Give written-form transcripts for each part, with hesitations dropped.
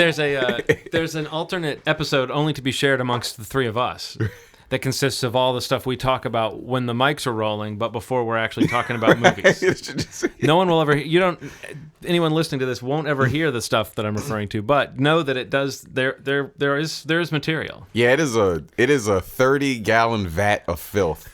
there's an alternate episode only to be shared amongst the three of us that consists of all the stuff we talk about when the mics are rolling, but before we're actually talking about movies. No one will ever. Anyone listening to this won't ever hear the stuff that I'm referring to, but know that it does. There is material. Yeah, it is a 30-gallon vat of filth.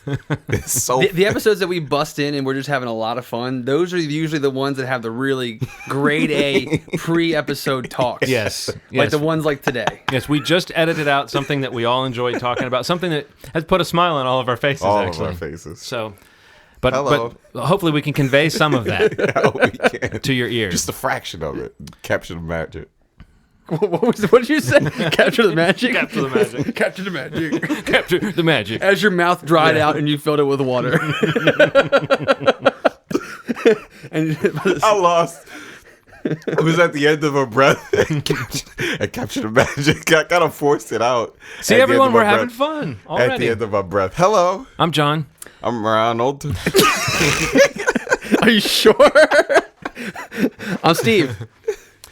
It's so the episodes that we bust in and we're just having a lot of fun. Those are usually the ones that have the really grade A pre-episode talks. Yes, like the ones like today. Yes, we just edited out something that we all enjoyed talking about, something that has put a smile on all of our faces. All actually. of our faces. So. But hopefully we can convey some of that we can. to your ears. Just a fraction of it. Capture the magic. What did you say? Capture the magic? Capture the magic. Capture the magic. Capture the magic. As your mouth dried out and you filled it with water. And I lost. It was at the end of her breath. I captured the magic. I kind of forced it out. See, everyone, we're having fun already. At the end of my breath. Hello. I'm John. I'm Ronald. Are you sure? I'm Steve.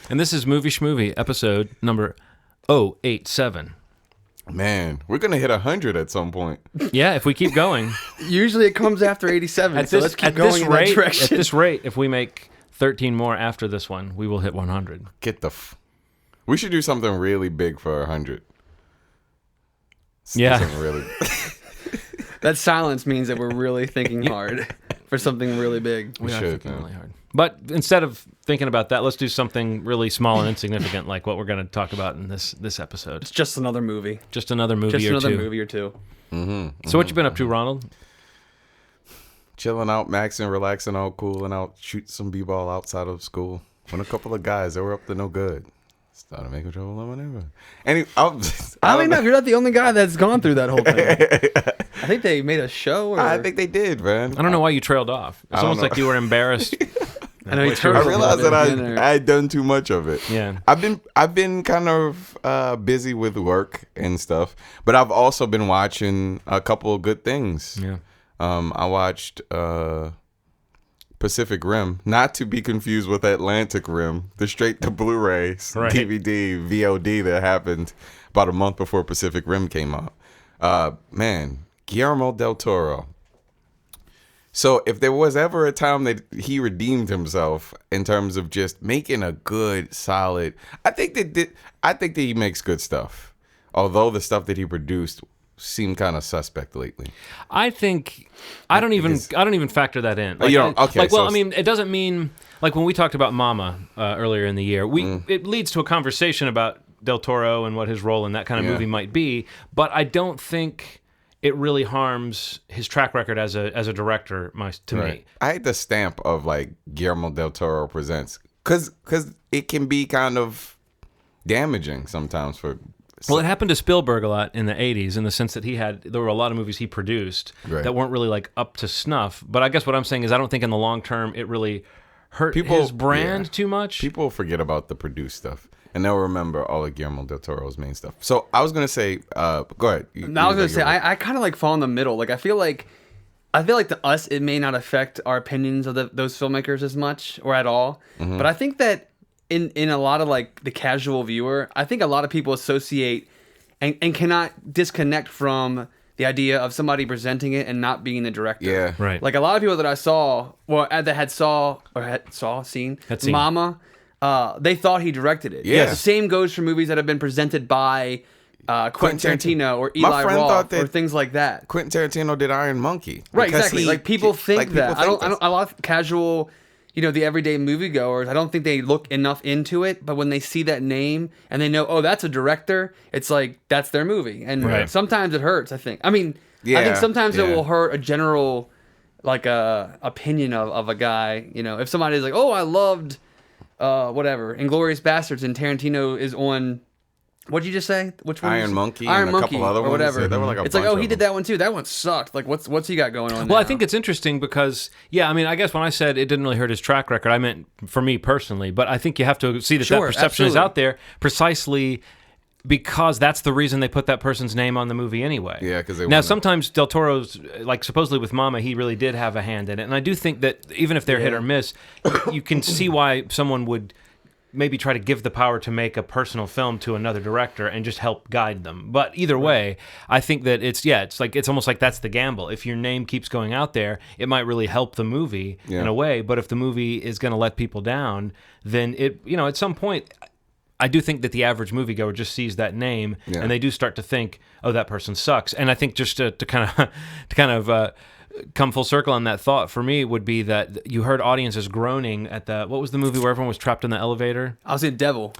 And this is Movie Schmovie, episode number 087. Man, we're going to hit 100 at some point. Yeah, if we keep going. Usually it comes after 87, let's keep going in that direction. At this rate, if we make 13 more after this one, we will hit 100. We should do something really big for 100. Yeah. Something really... That silence means that we're really thinking hard for something really big. We are thinking really hard. But instead of thinking about that, let's do something really small and insignificant, like what we're going to talk about in this episode. It's just another movie. Just another movie just or another two. movie or two. Mm-hmm. So what you been up to, Ronald? Chilling out, maxing, relaxing out, cooling out, shoot some b-ball outside of school. When a couple of guys that were up to no good started making trouble in my neighborhood. Anyway, I don't know. You're not the only guy that's gone through that whole thing. I think they made a show. Or... I think they did, man. I don't know why you trailed off. It's almost like you were embarrassed. I know. I realized that I had done too much of it. Yeah. I've been kind of busy with work and stuff, but I've also been watching a couple of good things. Yeah. I watched Pacific Rim, not to be confused with Atlantic Rim, the straight to Blu-ray DVD VOD that happened about a month before Pacific Rim came out. Man, Guillermo del Toro. So if there was ever a time that he redeemed himself in terms of just making a good, solid, I think that he makes good stuff. Although the stuff that he produced seemed kind of suspect lately. I think I don't even factor that in. Like, you don't, okay. Like, well, I mean, it doesn't mean like when we talked about Mama earlier in the year, it leads to a conversation about Del Toro and what his role in that kind of movie might be. But I don't think it really harms his track record as a director to me. I hate the stamp of like Guillermo del Toro presents because it can be kind of damaging sometimes for. Well, it happened to Spielberg a lot in the 80s in the sense that there were a lot of movies he produced that weren't really like up to snuff. But I guess what I'm saying is I don't think in the long term it really hurt his brand too much. People forget about the produced stuff and they'll remember all of Guillermo del Toro's main stuff. So I was going to say, go ahead. I was going to say, I kind of like fall in the middle. Like I feel like to us, it may not affect our opinions of those filmmakers as much or at all. Mm-hmm. But I think that in a lot of like the casual viewer, I think a lot of people associate and cannot disconnect from the idea of somebody presenting it and not being the director. Yeah, right. Like a lot of people that I saw, that had seen Mama, they thought he directed it. Yeah. The same goes for movies that have been presented by Quentin Tarantino or Eli Roth or things like that. Quentin Tarantino did Iron Monkey. Right, exactly. Like people think that. I don't. A lot of casual, the everyday moviegoers, I don't think they look enough into it. But when they see that name and they know, oh, that's a director, it's like that's their movie. And sometimes it hurts. I think. I think sometimes it will hurt a general, like opinion of a guy. If somebody's like, oh, I loved, whatever, Inglourious Bastards, and Tarantino is on. What did you just say? Which one? Iron Monkey and a couple other or ones. whatever. Yeah, there were like it's like, oh, he did that one too. That one sucked. Like, what's he got going on? Well, now? I think it's interesting because, I guess when I said it didn't really hurt his track record, I meant for me personally. But I think you have to see that perception is out there precisely because that's the reason they put that person's name on the movie anyway. Yeah, because sometimes Del Toro's, like supposedly with Mama, he really did have a hand in it, and I do think that even if they're hit or miss, you can see why someone would maybe try to give the power to make a personal film to another director and just help guide them. But either way, I think that it's almost like that's the gamble. If your name keeps going out there, it might really help the movie in a way. But if the movie is going to let people down, then at some point, I do think that the average moviegoer just sees that name and they do start to think, oh, that person sucks. And I think just to kind of come full circle on that thought for me would be that you heard audiences groaning at what was the movie where everyone was trapped in the elevator? I was in Devil,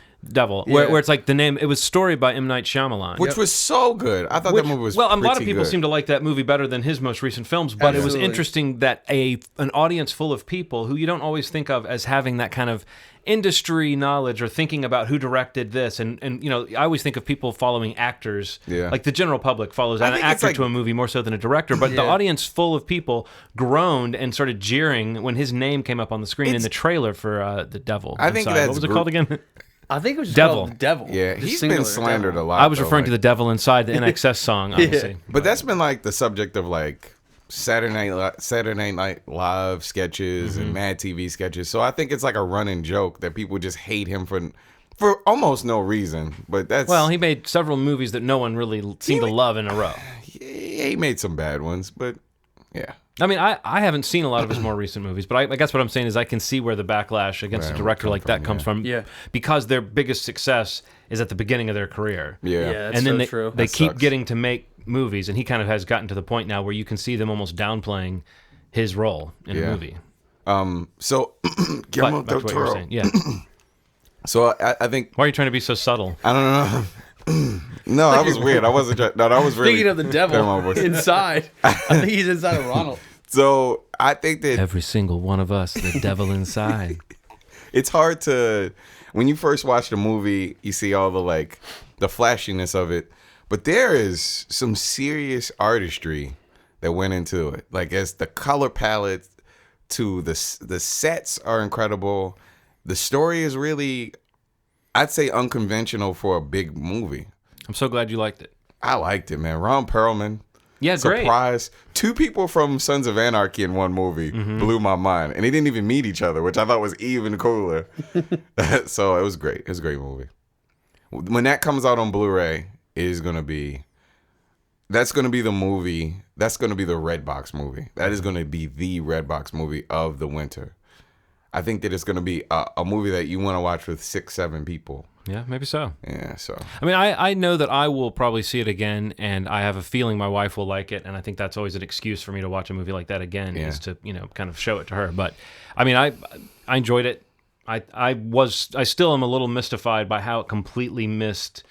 where it's like the name, it was Story by M. Night Shyamalan. Which was so good. I thought that movie was a lot of people good. seem to like that movie better than his most recent films, but It was interesting that an audience full of people who you don't always think of as having that kind of industry knowledge or thinking about who directed this, and I always think of people following actors, like the general public follows an actor to a movie more so than a director, but the audience full of people groaned and started jeering when his name came up on the screen in the trailer for The Devil. I think that's what was it called again? I think it was just Devil. called Devil. Yeah, he's been slandered a lot. I was referring to The Devil Inside, the NXS song, obviously. But that's been like the subject of like Saturday Night Live sketches and Mad TV sketches. So I think it's like a running joke that people just hate him for almost no reason. But he made several movies that no one really seemed to love in a row. Yeah, he made some bad ones, but yeah. I mean, I haven't seen a lot of his more recent movies, but I guess what I'm saying is I can see where the backlash against a director like that comes from. Yeah. Because their biggest success is at the beginning of their career. Yeah, that's and then true. They keep getting to make movies, and he kind of has gotten to the point now where you can see them almost downplaying his role in a movie. So Guillermo del Toro. Yeah. So I think. Why are you trying to be so subtle? I don't know. No, that was weird. I wasn't. No, that was really. Thinking of the devil inside. I think he's inside of Ronald. So I think that every single one of us, the devil inside. It's hard to when you first watch the movie, you see all the flashiness of it, but there is some serious artistry that went into it. Like as the color palette to the sets are incredible. The story is really, I'd say, unconventional for a big movie. I'm so glad you liked it. I liked it, man. Ron Perlman. Yeah, surprise. Great. 2 people from Sons of Anarchy in one movie blew my mind. And they didn't even meet each other, which I thought was even cooler. So it was great. It was a great movie. When that comes out on Blu-ray, that's going to be the movie. That's going to be the Redbox movie. That is going to be the Redbox movie of the winter. I think that it's going to be a movie that you want to watch with 6-7 people. Yeah, maybe so. Yeah, so. I mean, I know that I will probably see it again, and I have a feeling my wife will like it, and I think that's always an excuse for me to watch a movie like that again, is to, kind of show it to her. But, I mean, I enjoyed it. I still am a little mystified by how it completely missed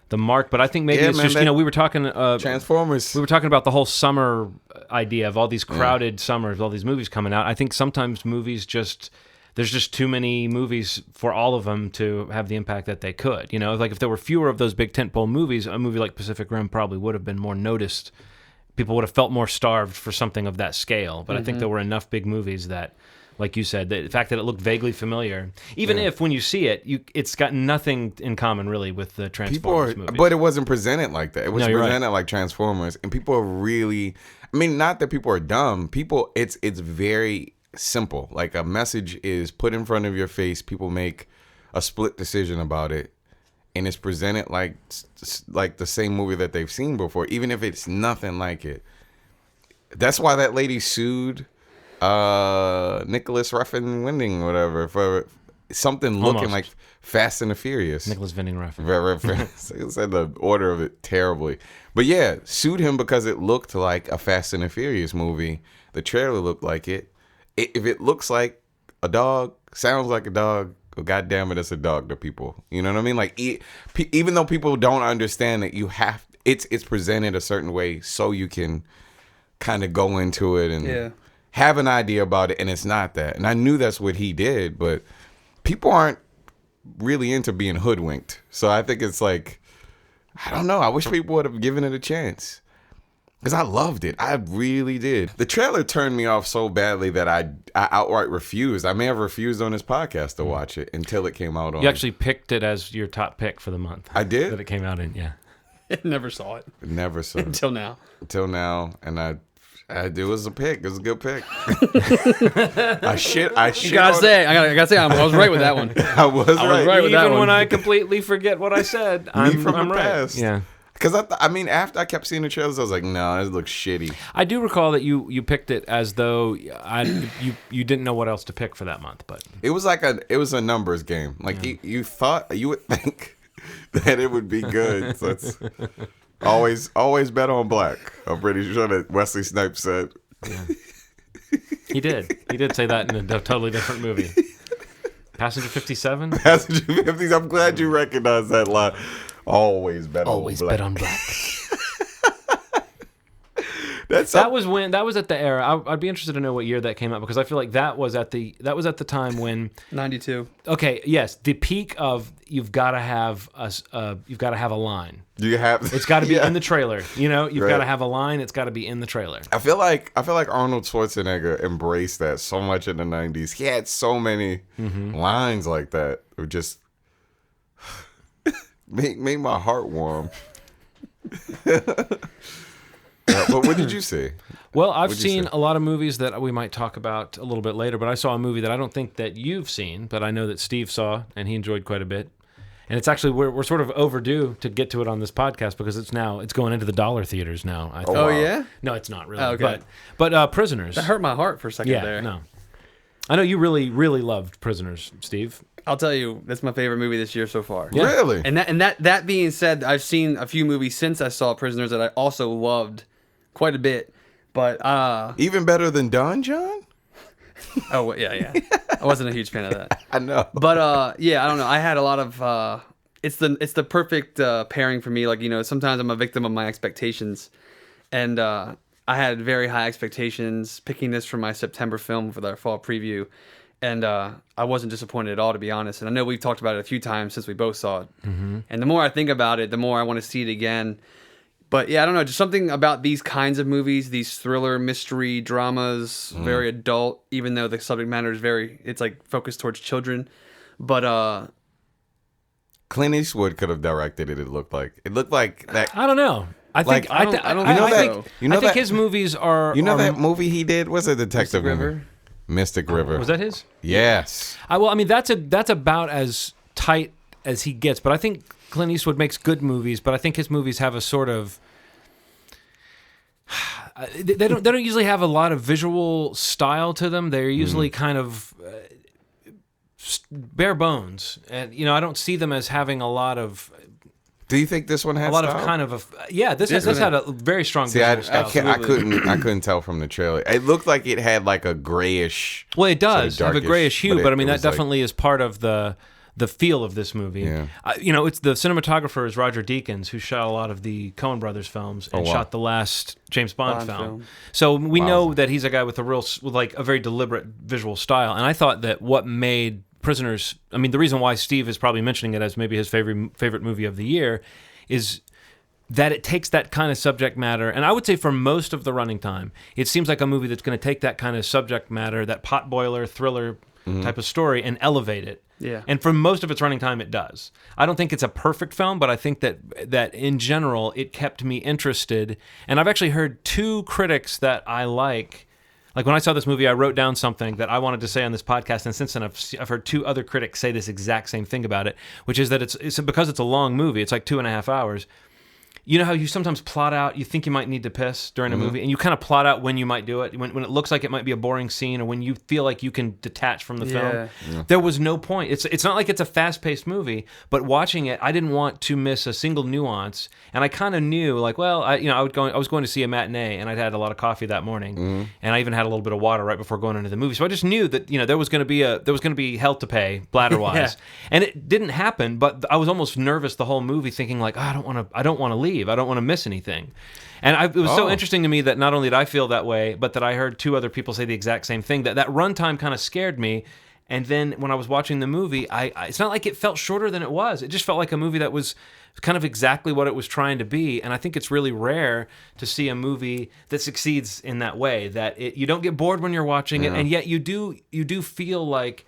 the mark, but I think maybe it's just, we were talking... Transformers. We were talking about the whole summer idea of all these crowded summers, all these movies coming out. I think sometimes movies just... There's just too many movies for all of them to have the impact that they could. Like if there were fewer of those big tentpole movies, a movie like Pacific Rim probably would have been more noticed. People would have felt more starved for something of that scale. But I think there were enough big movies that, like you said, the fact that it looked vaguely familiar, even if when you see it, it's got nothing in common really with the Transformers movies. But it wasn't presented like that. It was presented like Transformers, and people are really. I mean, not that people are dumb. It's very simple. Like a message is put in front of your face. People make a split decision about it, and it's presented like the same movie that they've seen before, even if it's nothing like it. That's why that lady sued Nicholas Refn Winding, whatever, for something looking like Fast and the Furious. Nicholas Winding Refn. Said the order of it terribly, but yeah, sued him because it looked like a Fast and the Furious movie. The trailer looked like it. If it looks like a dog, sounds like a dog, well, God damn it, it's a dog to people. You know what I mean? Like, even though people don't understand that it's presented a certain way so you can kind of go into it and have an idea about it, and it's not that. And I knew that's what he did, but people aren't really into being hoodwinked. So I think it's like, I don't know. I wish people would have given it a chance. Because I loved it. I really did. The trailer turned me off so badly that I outright refused. I may have refused on this podcast to watch it until it came out on. You actually picked it as your top pick for the month. I did? That it came out in, yeah. Never saw it. Never saw it. Until now. And It was a pick. It was a good pick. I shit. You gotta say, I gotta say, I was right with that one. I was right with that one. Even when I completely forget what I said, I'm right. Past. Yeah. Because after I kept seeing the trailers, I was like, no, this looks shitty. I do recall that you picked it as though you didn't know what else to pick for that month, but it was a numbers game. Like you thought you would think that it would be good. So it's always bet on black. I'm pretty sure that Wesley Snipes said. Yeah. He did say that in a totally different movie. Passenger 57. Passenger 50. I'm glad you recognize that line. Always bet on black. Bet on black. That was at the era. I'd be interested to know what year that came out, because I feel like that was at the time when 92. Okay, yes, the peak of you've got to have a line. It's got to be in the trailer. You've got to have a line. It's got to be in the trailer. I feel like Arnold Schwarzenegger embraced that so much in the 90s. He had so many lines like that. Or just make my heart warm. But what did you see? Well, I've seen a lot of movies that we might talk about a little bit later, but I saw a movie that I don't think that you've seen, but I know that Steve saw, and he enjoyed quite a bit. And it's actually, we're sort of overdue to get to it on this podcast, because it's going into the dollar theaters now, I think. Oh, yeah? No, it's not really. Oh, okay. But Prisoners. That hurt my heart for a second there. No. I know you really, really loved Prisoners, Steve. I'll tell you, that's my favorite movie this year so far. Yeah. Really? And that being said, I've seen a few movies since I saw Prisoners that I also loved quite a bit. But even better than Don John? Oh yeah. I wasn't a huge fan of that. I know. But I don't know. I had a lot of it's the perfect pairing for me. Like, sometimes I'm a victim of my expectations. And I had very high expectations picking this for my September film for our fall preview. And I wasn't disappointed at all, to be honest. And I know we've talked about it a few times since we both saw it. Mm-hmm. And the more I think about it, the more I want to see it again. But yeah, I don't know, just something about these kinds of movies, these thriller, mystery, dramas, very adult, even though the subject matter is it's like focused towards children. But Clint Eastwood could have directed it. It looked like that. I don't know. I think his movies are. That movie he did was a detective movie. Mystic River. Was that his? Yes. That's about as tight as he gets. But I think Clint Eastwood makes good movies. But I think his movies have a sort of. They don't usually have a lot of visual style to them. They're usually kind of bare bones, and I don't see them as having a lot of. Do you think this one had a lot style? of kind of this had a very strong visual style. I couldn't tell from the trailer. It looked like it had like a grayish. Well, it does sort of have a grayish hue, but I mean that definitely like, is part of the feel of this movie. Yeah. It's the cinematographer is Roger Deakins, who shot a lot of the Coen Brothers films and shot the last James Bond film. So we know that he's a guy with a very deliberate visual style. And I thought that what made Prisoners, I mean, the reason why Steve is probably mentioning it as maybe his favorite movie of the year is that it takes that kind of subject matter, and I would say for most of the running time, it seems like a movie that's going to take that kind of subject matter, that potboiler thriller type of story, and elevate it. Yeah. And for most of its running time, it does. I don't think it's a perfect film, but I think that in general, it kept me interested. And I've actually heard two critics that I like. Like when I saw this movie, I wrote down something that I wanted to say on this podcast, and since then I've heard two other critics say this exact same thing about it, which is that it's because it's a long movie. It's like 2.5 hours. You know how you sometimes plot out, you think you might need to piss during a movie, and you kind of plot out when you might do it, when it looks like it might be a boring scene, or when you feel like you can detach from the film. Yeah. There was no point. It's not like it's a fast-paced movie, but watching it, I didn't want to miss a single nuance, and I kind of knew, like, well, I was going to see a matinee, and I'd had a lot of coffee that morning, and I even had a little bit of water right before going into the movie, so I just knew that there was going to be hell to pay bladder-wise, and it didn't happen, but I was almost nervous the whole movie, thinking like, I don't want to leave. I don't want to miss anything. And it was so interesting to me that not only did I feel that way, but that I heard two other people say the exact same thing, that runtime kind of scared me. And then when I was watching the movie, it's not like it felt shorter than it was. It just felt like a movie that was kind of exactly what it was trying to be. And I think it's really rare to see a movie that succeeds in that way, that you don't get bored when you're watching it, and yet you do feel like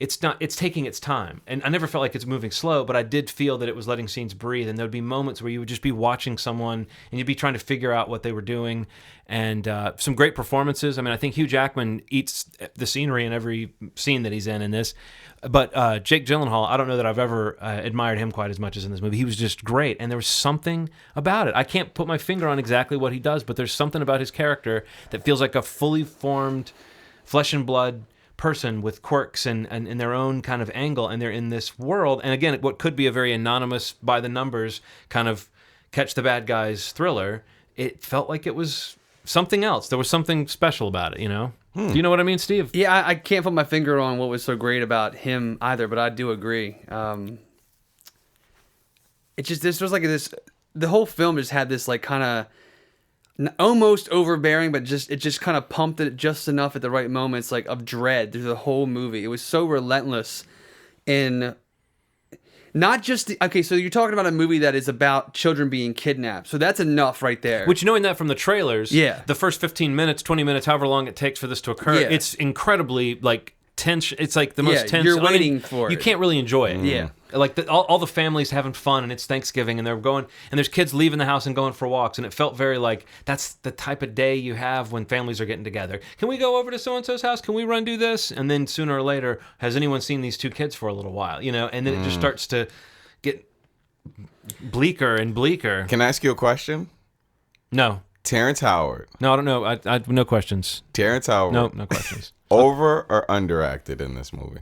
it's taking its time. And I never felt like it's moving slow, but I did feel that it was letting scenes breathe, and there'd be moments where you would just be watching someone and you'd be trying to figure out what they were doing. And some great performances. I mean, I think Hugh Jackman eats the scenery in every scene that he's in this. But Jake Gyllenhaal, I don't know that I've ever admired him quite as much as in this movie. He was just great, and there was something about it. I can't put my finger on exactly what he does, but there's something about his character that feels like a fully formed flesh and blood person with quirks and their own kind of angle, and they're in this world. And again, what could be a very anonymous, by the numbers kind of catch the bad guys thriller, it felt like it was something else. There was something special about it, you know? Do you know what I mean, Steve? Yeah, I can't put my finger on what was so great about him either, but I do agree. It just, this was like this, the whole film just had this like kind of almost overbearing, but it just kind of pumped it just enough at the right moments, like of dread through the whole movie. It was so relentless in not just so you're talking about a movie that is about children being kidnapped, so that's enough right there. Which, knowing that from the trailers, the first 15 minutes, 20 minutes, however long it takes for this to occur, it's incredibly like tense. It's like the most tense. You're waiting for it. You can't really enjoy it. Yeah. Like all the families having fun, and it's Thanksgiving, and they're going, and there's kids leaving the house and going for walks, and it felt very like that's the type of day you have when families are getting together. Can we go over to so and so's house? Can we run do this? And then sooner or later, has anyone seen these two kids for a little while? You know, and then it just starts to get bleaker and bleaker. Can I ask you a question? No. Terrence Howard. No, I don't know. I no questions. Terrence Howard. No questions. Over or underacted in this movie?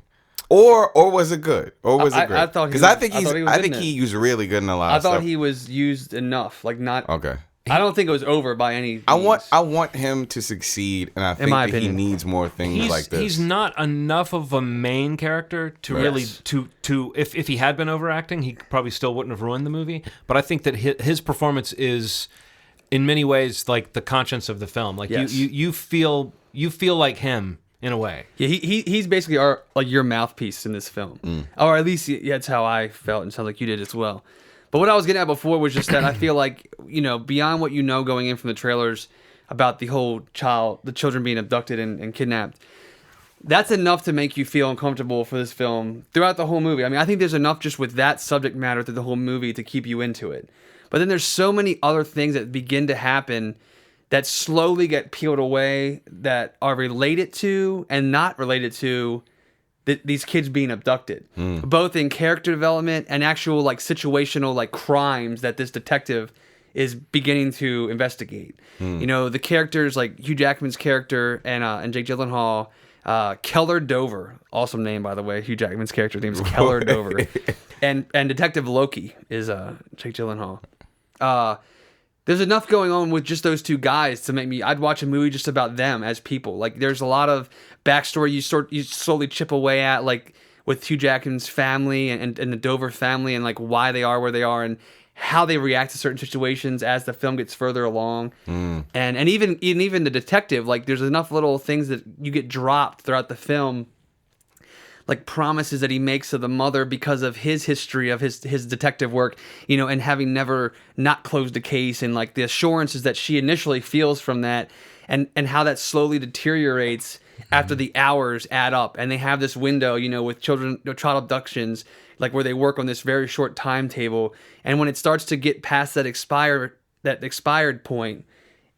Or was it good? Or was it great? I thought because I think he was really good in a lot of stuff. I thought he was used enough, like not okay. I don't think it was over by any means. I want him to succeed, and I think that he needs more things like this. He's not enough of a main character to really to if he had been overacting, he probably still wouldn't have ruined the movie. But I think that his performance is in many ways like the conscience of the film. Like you feel like him in a way. Yeah, he's basically your mouthpiece in this film, or at least that's how I felt, and sounds like you did as well. But what I was getting at before was just that I feel like, you know, beyond what you know going in from the trailers about the whole the children being abducted and kidnapped, that's enough to make you feel uncomfortable for this film throughout the whole movie. I mean, I think there's enough just with that subject matter through the whole movie to keep you into it. But then there's so many other things that begin to happen that slowly get peeled away that are related to and not related to these kids being abducted, both in character development and actual like situational like crimes that this detective is beginning to investigate. You know, the characters like Hugh Jackman's character and Jake Gyllenhaal, Keller Dover, awesome name by the way. Hugh Jackman's character's name is Keller Dover, and Detective Loki is Jake Gyllenhaal. There's enough going on with just those two guys to make me. I'd watch a movie just about them as people. Like there's a lot of backstory you slowly chip away at, like with Hugh Jackman's family and the Dover family, and like why they are where they are and how they react to certain situations as the film gets further along. And even the detective, like there's enough little things that you get dropped throughout the film, like promises that he makes to the mother because of his history of his detective work, you know, and having never not closed a case, and like the assurances that she initially feels from that, and how that slowly deteriorates after the hours add up, and they have this window, you know, with child abductions, like where they work on this very short timetable, and when it starts to get past that expired point,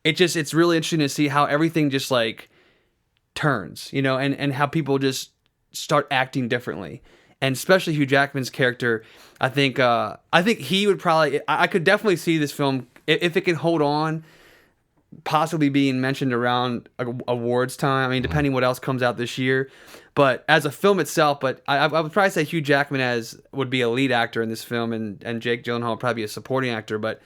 it's really interesting to see how everything just like turns, you know, and how people just start acting differently. And especially Hugh Jackman's character, I think he would probably, I could definitely see this film, if it can hold on, possibly being mentioned around awards time. I mean, depending what else comes out this year. But as a film itself, but I would probably say Hugh Jackman would be a lead actor in this film, and Jake Gyllenhaal would probably be a supporting actor. But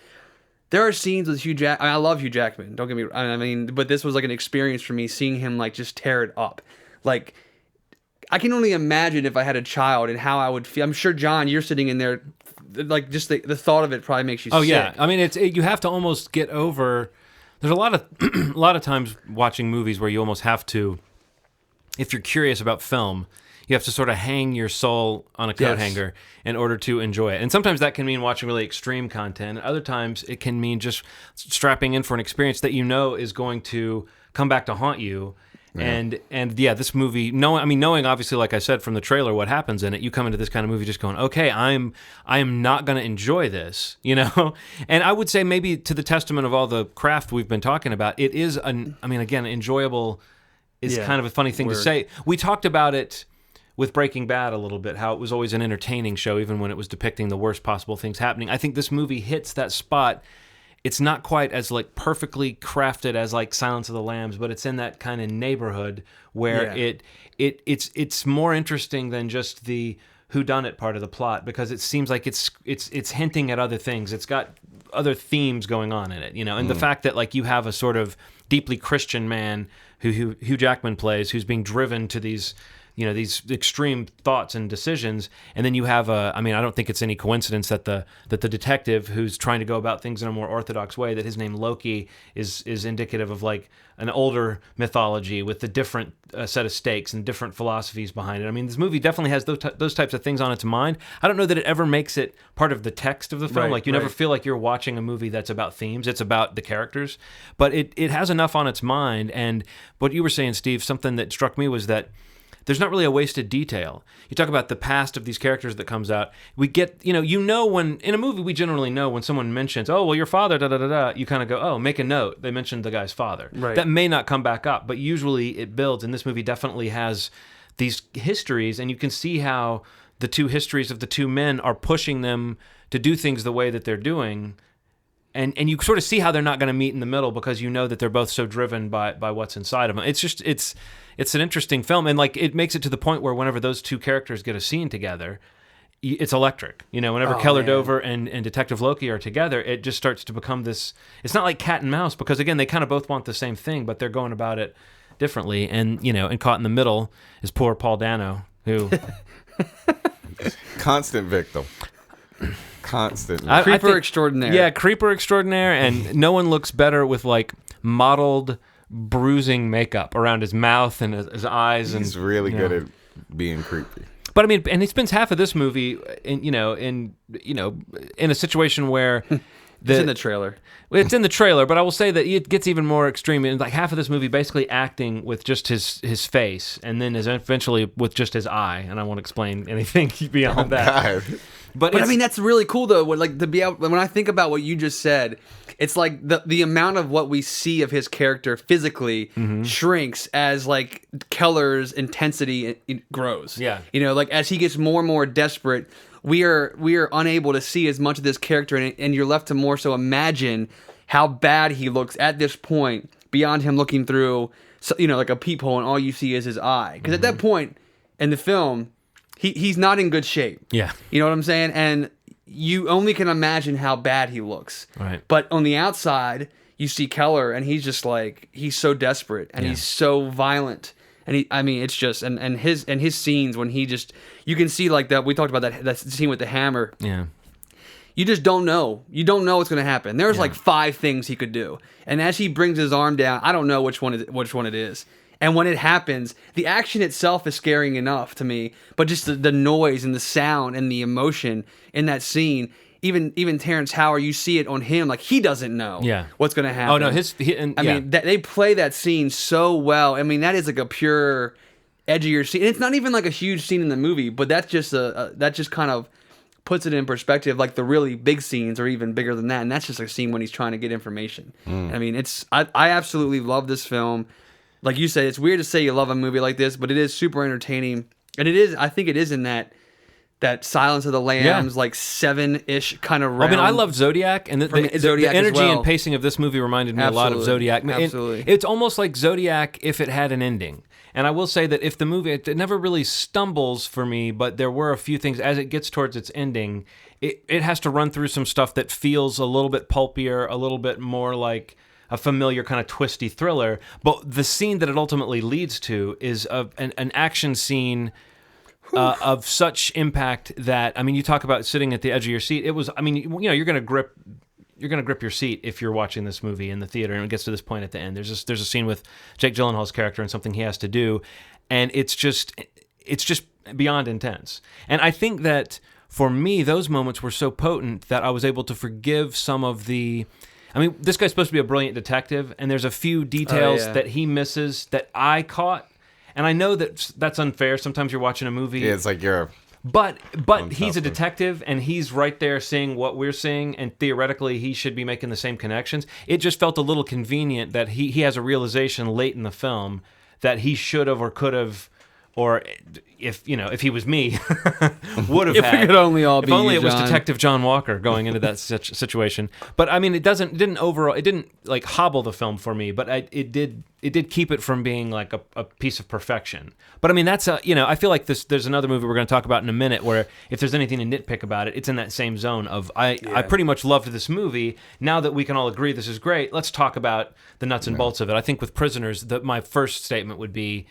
there are scenes with Hugh Jackman. I love Hugh Jackman, don't get me wrong. I mean, but this was like an experience for me, seeing him like just tear it up. Like, I can only imagine if I had a child and how I would feel. I'm sure, John, you're sitting in there, like just the thought of it probably makes you sick. Yeah. I mean, you have to almost get over. There's a lot of times watching movies where you almost have to, if you're curious about film, you have to sort of hang your soul on a coat hanger in order to enjoy it. And sometimes that can mean watching really extreme content. Other times it can mean just strapping in for an experience that you know is going to come back to haunt you. And yeah, this movie, knowing obviously, like I said from the trailer, what happens in it, you come into this kind of movie just going, okay, I am not going to enjoy this, you know? And I would say maybe to the testament of all the craft we've been talking about, it is, again, enjoyable is kind of a funny thing to say. We talked about it with Breaking Bad a little bit, how it was always an entertaining show, even when it was depicting the worst possible things happening. I think this movie hits that spot. It's not quite as like perfectly crafted as like Silence of the Lambs, but it's in that kind of neighborhood where it's more interesting than just the whodunit part of the plot, because it seems like it's hinting at other things. It's got other themes going on in it, you know, and the fact that like you have a sort of deeply Christian man who Hugh Jackman plays, who's being driven to these extreme thoughts and decisions, and then you have I don't think it's any coincidence that the detective who's trying to go about things in a more orthodox way, that his name Loki is indicative of like an older mythology with a different set of stakes and different philosophies behind it. I mean, this movie definitely has those types of things on its mind. I don't know that it ever makes it part of the text of the film. Like you never feel like you're watching a movie that's about themes. It's about the characters, but it has enough on its mind. And what you were saying, Steve, something that struck me was that there's not really a wasted detail. You talk about the past of these characters that comes out. We get, when in a movie we generally know when someone mentions, oh, well, your father, da-da-da-da, you kind of go, oh, make a note. They mentioned the guy's father. Right. That may not come back up, but usually it builds, and this movie definitely has these histories, and you can see how the two histories of the two men are pushing them to do things the way that they're doing. And you sort of see how they're not going to meet in the middle, because you know that they're both so driven by what's inside of them. It's an interesting film, and like it makes it to the point where whenever those two characters get a scene together, it's electric. Whenever Keller Dover and Detective Loki are together, it just starts to become this. It's not like cat and mouse, because again, they kind of both want the same thing, but they're going about it differently. And and caught in the middle is poor Paul Dano, who constant victim. Constantly. Creeper extraordinaire. Yeah, creeper extraordinaire, and no one looks better with like mottled bruising makeup around his mouth and his eyes. He's really good at being creepy. But I mean, and he spends half of this movie in a situation where it's in the trailer. It's in the trailer, but I will say that it gets even more extreme. And like half of this movie basically acting with just his face, and then is eventually with just his eye. And I won't explain anything beyond that. God. But I mean, that's really cool though. Like to be able, when I think about what you just said, it's like the amount of what we see of his character physically shrinks as like Keller's intensity grows. Yeah, like as he gets more and more desperate, we are unable to see as much of this character, and you're left to more so imagine how bad he looks at this point, beyond him looking through, like a peephole, and all you see is his eye. Because at that point in the film, he's not in good shape. Yeah. You know what I'm saying? And you only can imagine how bad he looks. Right. But on the outside, you see Keller, and he's just like, he's so desperate, and he's so violent. And it's just, and his scenes when he just, you can see like that, we talked about that scene with the hammer. Yeah. You just don't know. You don't know what's going to happen. There's like 5 things he could do. And as he brings his arm down, I don't know which one it is. And when it happens, the action itself is scaring enough to me, but just the noise and the sound and the emotion in that scene, even Terrence Howard, you see it on him, like he doesn't know what's going to happen. Oh no, I mean, they play that scene so well. I mean, that is like a pure edgier scene. And it's not even like a huge scene in the movie, but that's just that just kind of puts it in perspective. Like the really big scenes are even bigger than that, and that's just a scene when he's trying to get information. I mean, I absolutely love this film. Like you said, it's weird to say you love a movie like this, but it is super entertaining. And I think it is in that Silence of the Lambs, like 7-ish kind of realm. I mean, I loved Zodiac, and the energy and pacing of this movie reminded me a lot of Zodiac. Absolutely. It's almost like Zodiac if it had an ending. And I will say that if the movie, it never really stumbles for me, but there were a few things as it gets towards its ending, it has to run through some stuff that feels a little bit pulpier, a little bit more like a familiar kind of twisty thriller, but the scene that it ultimately leads to is an action scene of such impact that, I mean, you talk about sitting at the edge of your seat. It was, I mean, you're going to grip your seat if you're watching this movie in the theater, and it gets to this point at the end. There's a scene with Jake Gyllenhaal's character and something he has to do, and it's just beyond intense. And I think that for me, those moments were so potent that I was able to forgive some of the. I mean, this guy's supposed to be a brilliant detective, and there's a few details that he misses that I caught. And I know that that's unfair. Sometimes you're watching a movie. Yeah, it's like you're... But he's a detective, and he's right there seeing what we're seeing, and theoretically he should be making the same connections. It just felt a little convenient that he has a realization late in the film that he should have or could have, or if he was me, would have if had. If it could only all be if only you, it was John. Detective John Walker going into that situation. But I mean, it didn't like hobble the film for me, but it did keep it from being like a piece of perfection. But I mean, that's I feel like there's another movie we're going to talk about in a minute where if there's anything to nitpick about it, it's in that same zone of I pretty much loved this movie. Now that we can all agree this is great, let's talk about the nuts and bolts of it. I think with Prisoners, my first statement would be,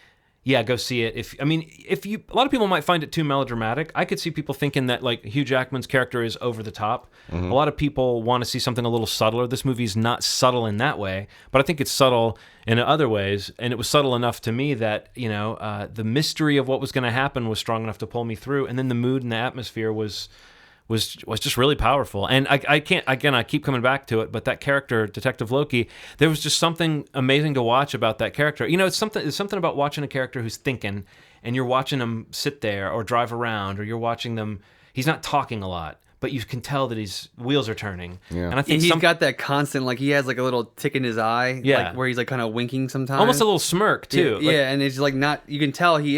yeah, go see it. A lot of people might find it too melodramatic. I could see people thinking that like Hugh Jackman's character is over the top. Mm-hmm. A lot of people want to see something a little subtler. This movie is not subtle in that way, but I think it's subtle in other ways. And it was subtle enough to me that the mystery of what was going to happen was strong enough to pull me through, and then the mood and the atmosphere was just really powerful. And I keep coming back to it, but that character, Detective Loki, there was just something amazing to watch about that character. It's something about watching a character who's thinking, and you're watching them sit there or drive around, or you're watching them. He's not talking a lot, but you can tell that his wheels are turning. Yeah. And I think he's got that constant, like he has like a little tick in his eye, like where he's like kind of winking sometimes, almost a little smirk too. Yeah, and it's like not. You can tell he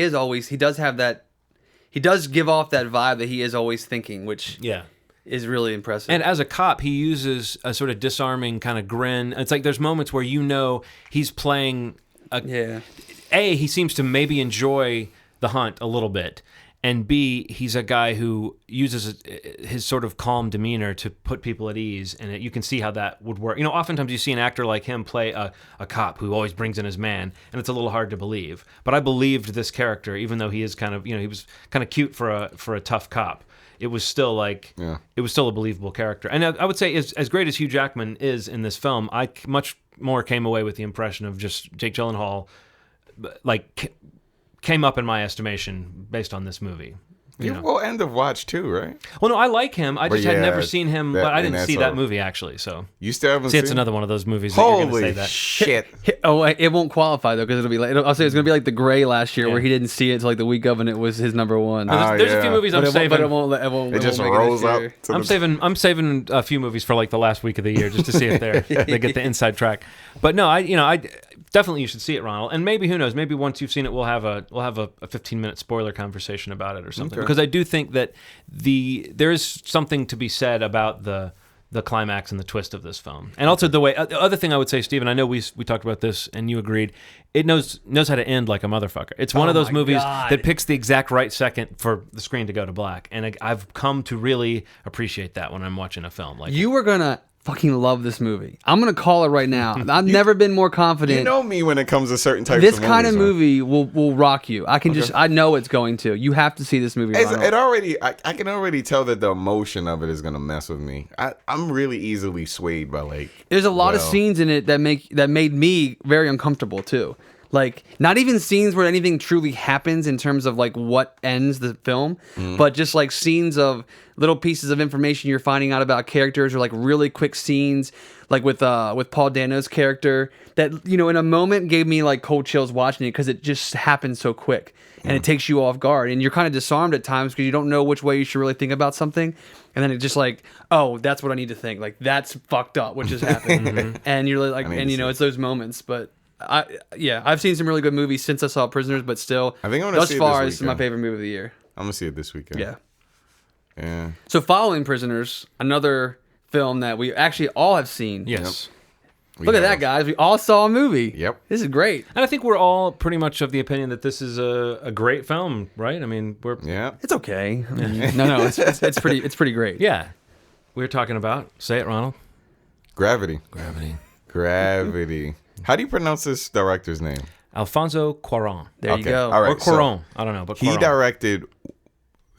does have that. He does give off that vibe that he is always thinking, which is really impressive. And as a cop, he uses a sort of disarming kind of grin. It's like there's moments where he's playing he seems to maybe enjoy the hunt a little bit, and B, he's a guy who uses his sort of calm demeanor to put people at ease, and you can see how that would work. Oftentimes you see an actor like him play a cop who always brings in his man, and it's a little hard to believe. But I believed this character, even though he is kind of, he was kind of cute for a tough cop. It was still it was still a believable character. And I would say as great as Hugh Jackman is in this film, I much more came away with the impression of just Jake Gyllenhaal, like, came up in my estimation based on this movie. Well, end of watch too, right? Well, no, I like him. I just had never seen him, but I didn't see that movie actually. So you still haven't seen? It's another one of those movies. Holy that you're gonna say that. Shit! It won't qualify though because it'll be like I'll say it's gonna be like The Gray last year where he didn't see it until like the week of and it was his number one. There's a few movies I'm saving, but it won't. It just rolls up. I'm saving a few movies for like the last week of the year just to see if they get the inside track. But no, I definitely you should see it, Ronald. And maybe who knows? Maybe once you've seen it, we'll have a 15-minute spoiler conversation about it or something. Okay. Because I do think that there is something to be said about the climax and the twist of this film, and also the way. The other thing I would say, Steven, I know we talked about this and you agreed. It knows how to end like a motherfucker. It's one of those movies that picks the exact right second for the screen to go to black, and I've come to really appreciate that when I'm watching a film. Like you were gonna fucking love this movie. I'm gonna call it right now. I've never been more confident. You know me when it comes to certain types this of kind movies, of movie will rock you. I can I know it's going to. You have to see this movie. I can already tell that the emotion of it is gonna mess with me. I'm really easily swayed by like. There's a lot of scenes in it that made me very uncomfortable too. Like not even scenes where anything truly happens in terms of like what ends the film, but just like scenes of little pieces of information you're finding out about characters, or like really quick scenes, like with Paul Dano's character that in a moment gave me like cold chills watching it because it just happens so quick and it takes you off guard and you're kind of disarmed at times because you don't know which way you should really think about something, and then it just like, oh, that's what I need to think, like that's fucked up what just happened, and you're like, and it's those moments, but. I've seen some really good movies since I saw Prisoners, but still, I think I'm gonna thus see far, this this is my favorite movie of the year. I'm gonna see it this weekend. Yeah. So following Prisoners, another film that we actually all have seen. Yes. Look at that, guys. We all saw a movie. Yep. This is great. And I think we're all pretty much of the opinion that this is a great film, right? I mean, it's okay. I mean, no, it's pretty great. Yeah. We're talking about, say it, Ronald. Gravity. Gravity. How do you pronounce this director's name? Alfonso Cuarón. There you go. All right, or Cuarón. I don't know, but Cuarón. He directed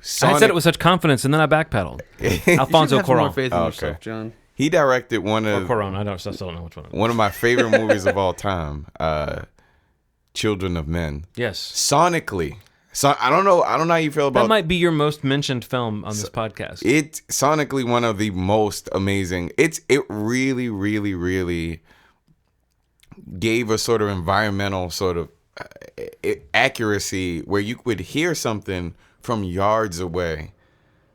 Sonic. I said it with such confidence, and then I backpedaled. Alfonso Cuarón. More faith in yourself, John. He directed one of Cuarón. I still don't know which one. One of my favorite movies of all time, Children of Men. Yes. Sonically, So I don't know how you feel about that. Might be your most mentioned film on this podcast. It's sonically one of the most amazing. It really, really, really gave a sort of environmental sort of accuracy where you would hear something from yards away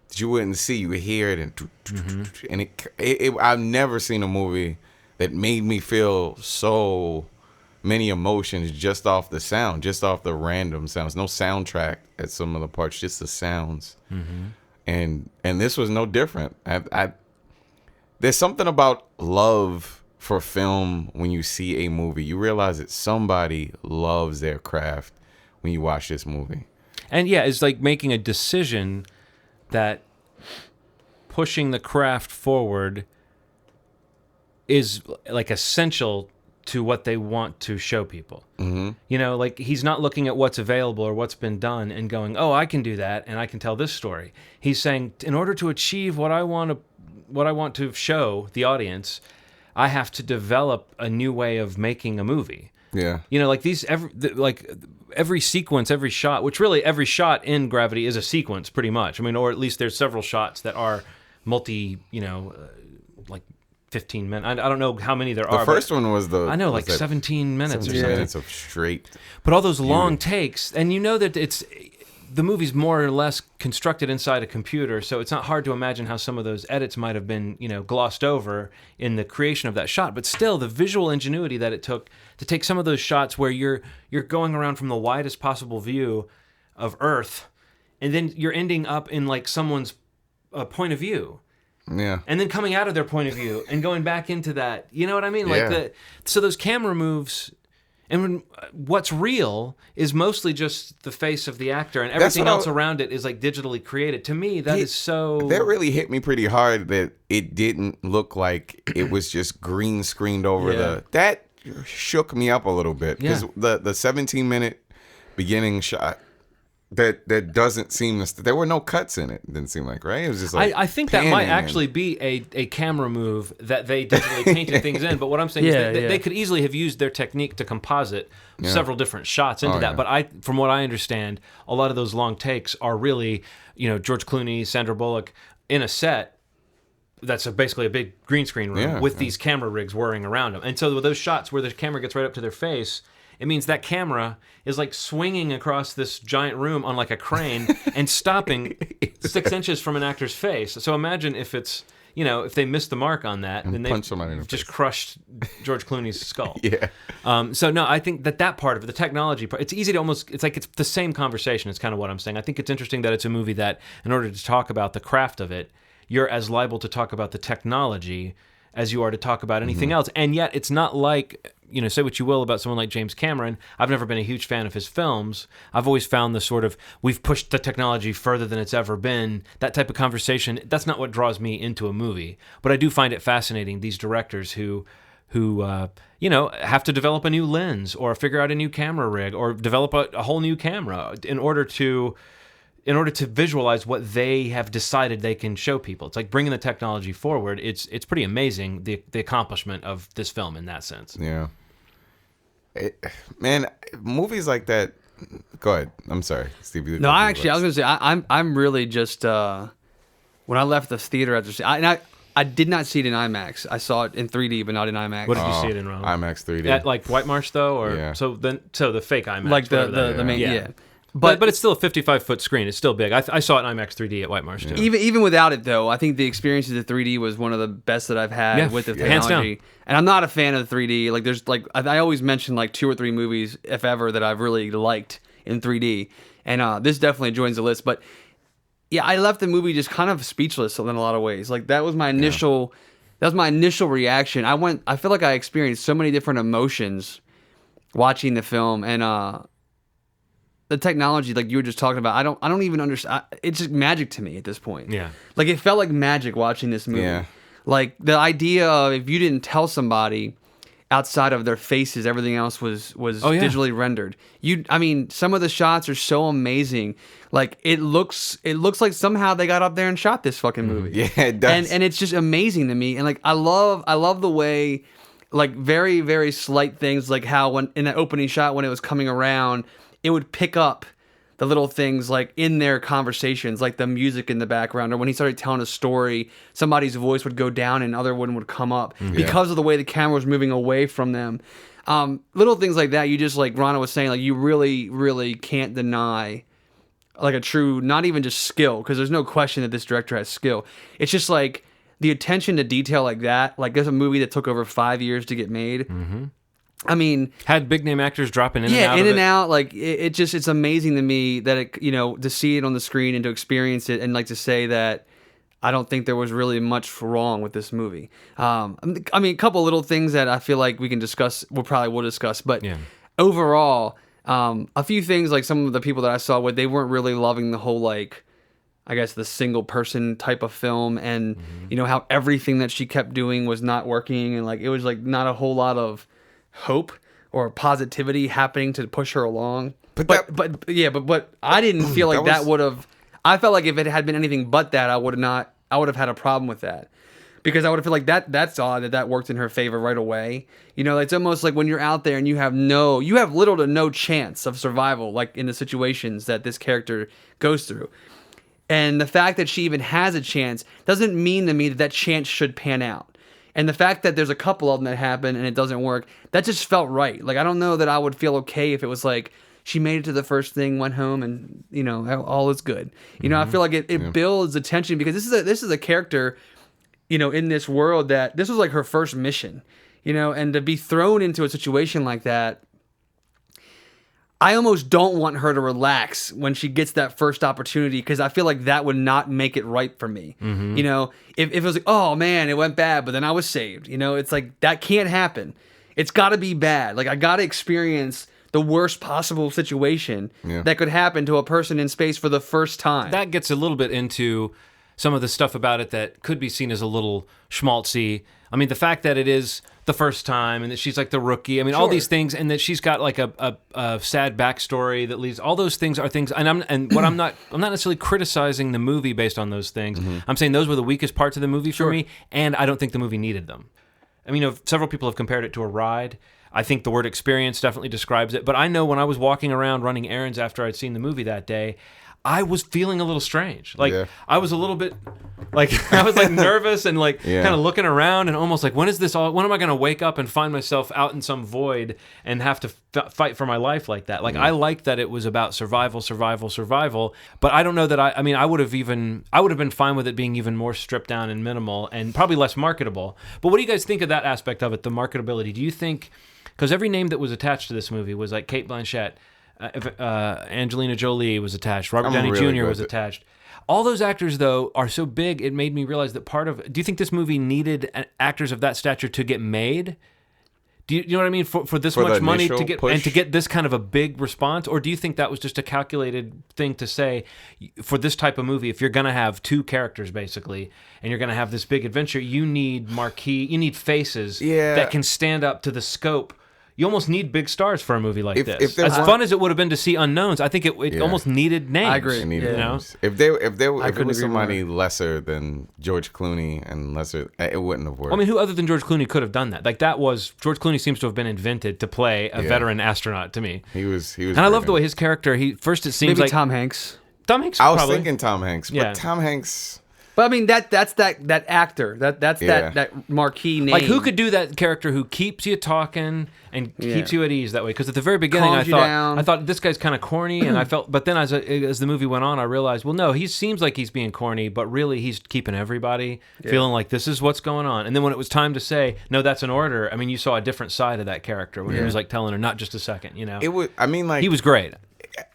that you wouldn't see. You would hear it, and I've never seen a movie that made me feel so many emotions just off the sound, just off the random sounds. No soundtrack at some of the parts, just the sounds. And this was no different. There's something about love for film when you see a movie. You realize that somebody loves their craft when you watch this movie. And yeah, it's like making a decision that pushing the craft forward is like essential to what they want to show people. You know, like he's not looking at what's available or what's been done and going, oh, I can do that and I can tell this story. He's saying, in order to achieve what I want to show the audience, I have to develop a new way of making a movie. Yeah. You know, like every sequence, every shot, which really every shot in Gravity is a sequence pretty much. I mean, or at least there's several shots that are like 15 minutes. I don't know how many there are. The first one was like 17 minutes or something. Minutes of straight. But all those long takes, and you know that the movie's more or less constructed inside a computer, so it's not hard to imagine how some of those edits might have been, glossed over in the creation of that shot. But still, the visual ingenuity that it took to take some of those shots where you're going around from the widest possible view of Earth, and then you're ending up in like someone's point of view. Yeah. And then coming out of their point of view and going back into that. You know what I mean? Like so those camera moves. And what's real is mostly just the face of the actor, and everything else around it is like digitally created. To me, that is so... That really hit me pretty hard that it didn't look like it was just green screened over That shook me up a little bit. Because the 17-minute beginning shot, that doesn't seem to... There were no cuts in it, didn't seem like, right? It was just like... I think that might actually be a camera move that they digitally painted things in, but what I'm saying is that they could easily have used their technique to composite several different shots into that. Yeah. But from what I understand, a lot of those long takes are really, George Clooney, Sandra Bullock in a set that's basically a big green screen room with these camera rigs whirring around them. And so with those shots where the camera gets right up to their face, it means that camera is like swinging across this giant room on like a crane and stopping 6 inches from an actor's face. So imagine if it's, if they missed the mark on that, then they just crushed George Clooney's skull. So no, I think that part of it, the technology part, it's easy to it's like it's the same conversation. It's kind of what I'm saying. I think it's interesting that it's a movie that, in order to talk about the craft of it, you're as liable to talk about the technology as you are to talk about anything else. And yet it's not like... say what you will about someone like James Cameron. I've never been a huge fan of his films. I've always found the sort of, we've pushed the technology further than it's ever been, that type of conversation, that's not what draws me into a movie. But I do find it fascinating, these directors who have to develop a new lens or figure out a new camera rig or develop a whole new camera in order to visualize what they have decided they can show people. It's like bringing the technology forward. It's pretty amazing, the accomplishment of this film in that sense. Yeah. Man, movies like that. Go ahead. I'm sorry, Steve. No, I was gonna say I'm really just when I left the theater after I did not see it in IMAX. I saw it in 3D, but not in IMAX. What did you see it in, Ronald? IMAX 3D. At like White Marsh though, or so the fake IMAX, like the main But it's still a 55-foot screen. It's still big. I saw it in IMAX 3D at White Marsh too. Even without it though, I think the experience of the 3D was one of the best that I've had with the technology. Hands down. And I'm not a fan of the 3D. Like there's I always mention like 2 or 3 movies, if ever, that I've really liked in 3D, and this definitely joins the list. But yeah, I left the movie just kind of speechless in a lot of ways. Like that was my initial reaction. I feel like I experienced so many different emotions watching the film, and the technology, like you were just talking about, I don't even understand. It's just magic to me at this point. Yeah. Like it felt like magic watching this movie. Yeah. Like the idea of if you didn't tell somebody outside of their faces, everything else was digitally rendered. Some of the shots are so amazing. Like it looks like somehow they got up there and shot this fucking movie. Yeah, it does. And it's just amazing to me. And like I love the way, like very, very slight things, like how when in that opening shot when it was coming around, it would pick up the little things like in their conversations, like the music in the background, or when he started telling a story, somebody's voice would go down and another one would come up because of the way the camera was moving away from them. Little things like that, you just, like Rana was saying, like you really, really can't deny like a true, not even just skill, because there's no question that this director has skill. It's just like the attention to detail like that. Like there's a movie that took over 5 years to get made. Mm-hmm. I mean, had big name actors dropping in and out. Yeah, in and out. Like it's amazing to me that it, to see it on the screen and to experience it, and like to say that I don't think there was really much wrong with this movie. I mean, a couple little things that I feel like we can discuss. We'll discuss, but overall, a few things like some of the people that I saw they weren't really loving the whole like, I guess the single person type of film, and how everything that she kept doing was not working, and like it was like not a whole lot of hope or positivity happening to push her along. But I didn't feel like that would have. I felt like if it had been anything but that, I would have had a problem with that, because I would have felt like that's odd that worked in her favor right away. It's almost like when you're out there and you have little to no chance of survival, like in the situations that this character goes through. And the fact that she even has a chance doesn't mean to me that chance should pan out. And the fact that there's a couple of them that happen and it doesn't work, that just felt right. Like, I don't know that I would feel okay if it was like, she made it to the first thing, went home, and, all is good. I feel like it builds attention, because this is a character, in this world that this was like her first mission, and to be thrown into a situation like that, I almost don't want her to relax when she gets that first opportunity, because I feel like that would not make it right for me. Mm-hmm. If it was like, oh man, it went bad, but then I was saved. It's like, that can't happen. It's got to be bad. Like, I got to experience the worst possible situation that could happen to a person in space for the first time. That gets a little bit into some of the stuff about it that could be seen as a little schmaltzy. I mean, the fact that it is the first time and that she's like the rookie. I mean, all these things, and that she's got like a sad backstory that leads. All those things are things, and I'm not necessarily criticizing the movie based on those things. Mm-hmm. I'm saying those were the weakest parts of the movie for me, and I don't think the movie needed them. I mean, several people have compared it to a ride. I think the word experience definitely describes it. But I know when I was walking around running errands after I'd seen the movie that day, I was feeling a little strange. Like, I was a little bit, like, I was like nervous and like kind of looking around and almost like, when am I going to wake up and find myself out in some void and have to fight for my life like that? Like, I liked that it was about survival. But I don't know that I would have been fine with it being even more stripped down and minimal and probably less marketable. But what do you guys think of that aspect of it, the marketability? Do you think, because every name that was attached to this movie was like Cate Blanchett, Angelina Jolie was attached, Robert Downey Jr. was attached. All those actors, though, are so big, it made me realize that do you think this movie needed actors of that stature to get made? Do you know what I mean? For this much money to get push? And to get this kind of a big response? Or do you think that was just a calculated thing to say, for this type of movie, if you're going to have two characters, basically, and you're going to have this big adventure, you need faces that can stand up to the scope. You almost need big stars for a movie like this. As fun as it would have been to see unknowns, I think it almost needed names. I agree. Names. If it was somebody lesser than George Clooney and lesser, it wouldn't have worked. I mean, who other than George Clooney could have done that? Like, George Clooney seems to have been invented to play a veteran astronaut to me. He was. And I love the way his character. It seems maybe like Tom Hanks. Tom Hanks. I was probably thinking Tom Hanks, but Tom Hanks. But I mean, that's that actor. That marquee name. Like, who could do that character who keeps you talking and keeps you at ease that way? Because at the very beginning, I thought this guy's kind of corny, and I felt. But then as the movie went on, I realized, well, no, he seems like he's being corny, but really he's keeping everybody feeling like this is what's going on. And then when it was time to say, no, that's an order. I mean, you saw a different side of that character when he was like telling her, not just a second. It was. I mean, like, he was great.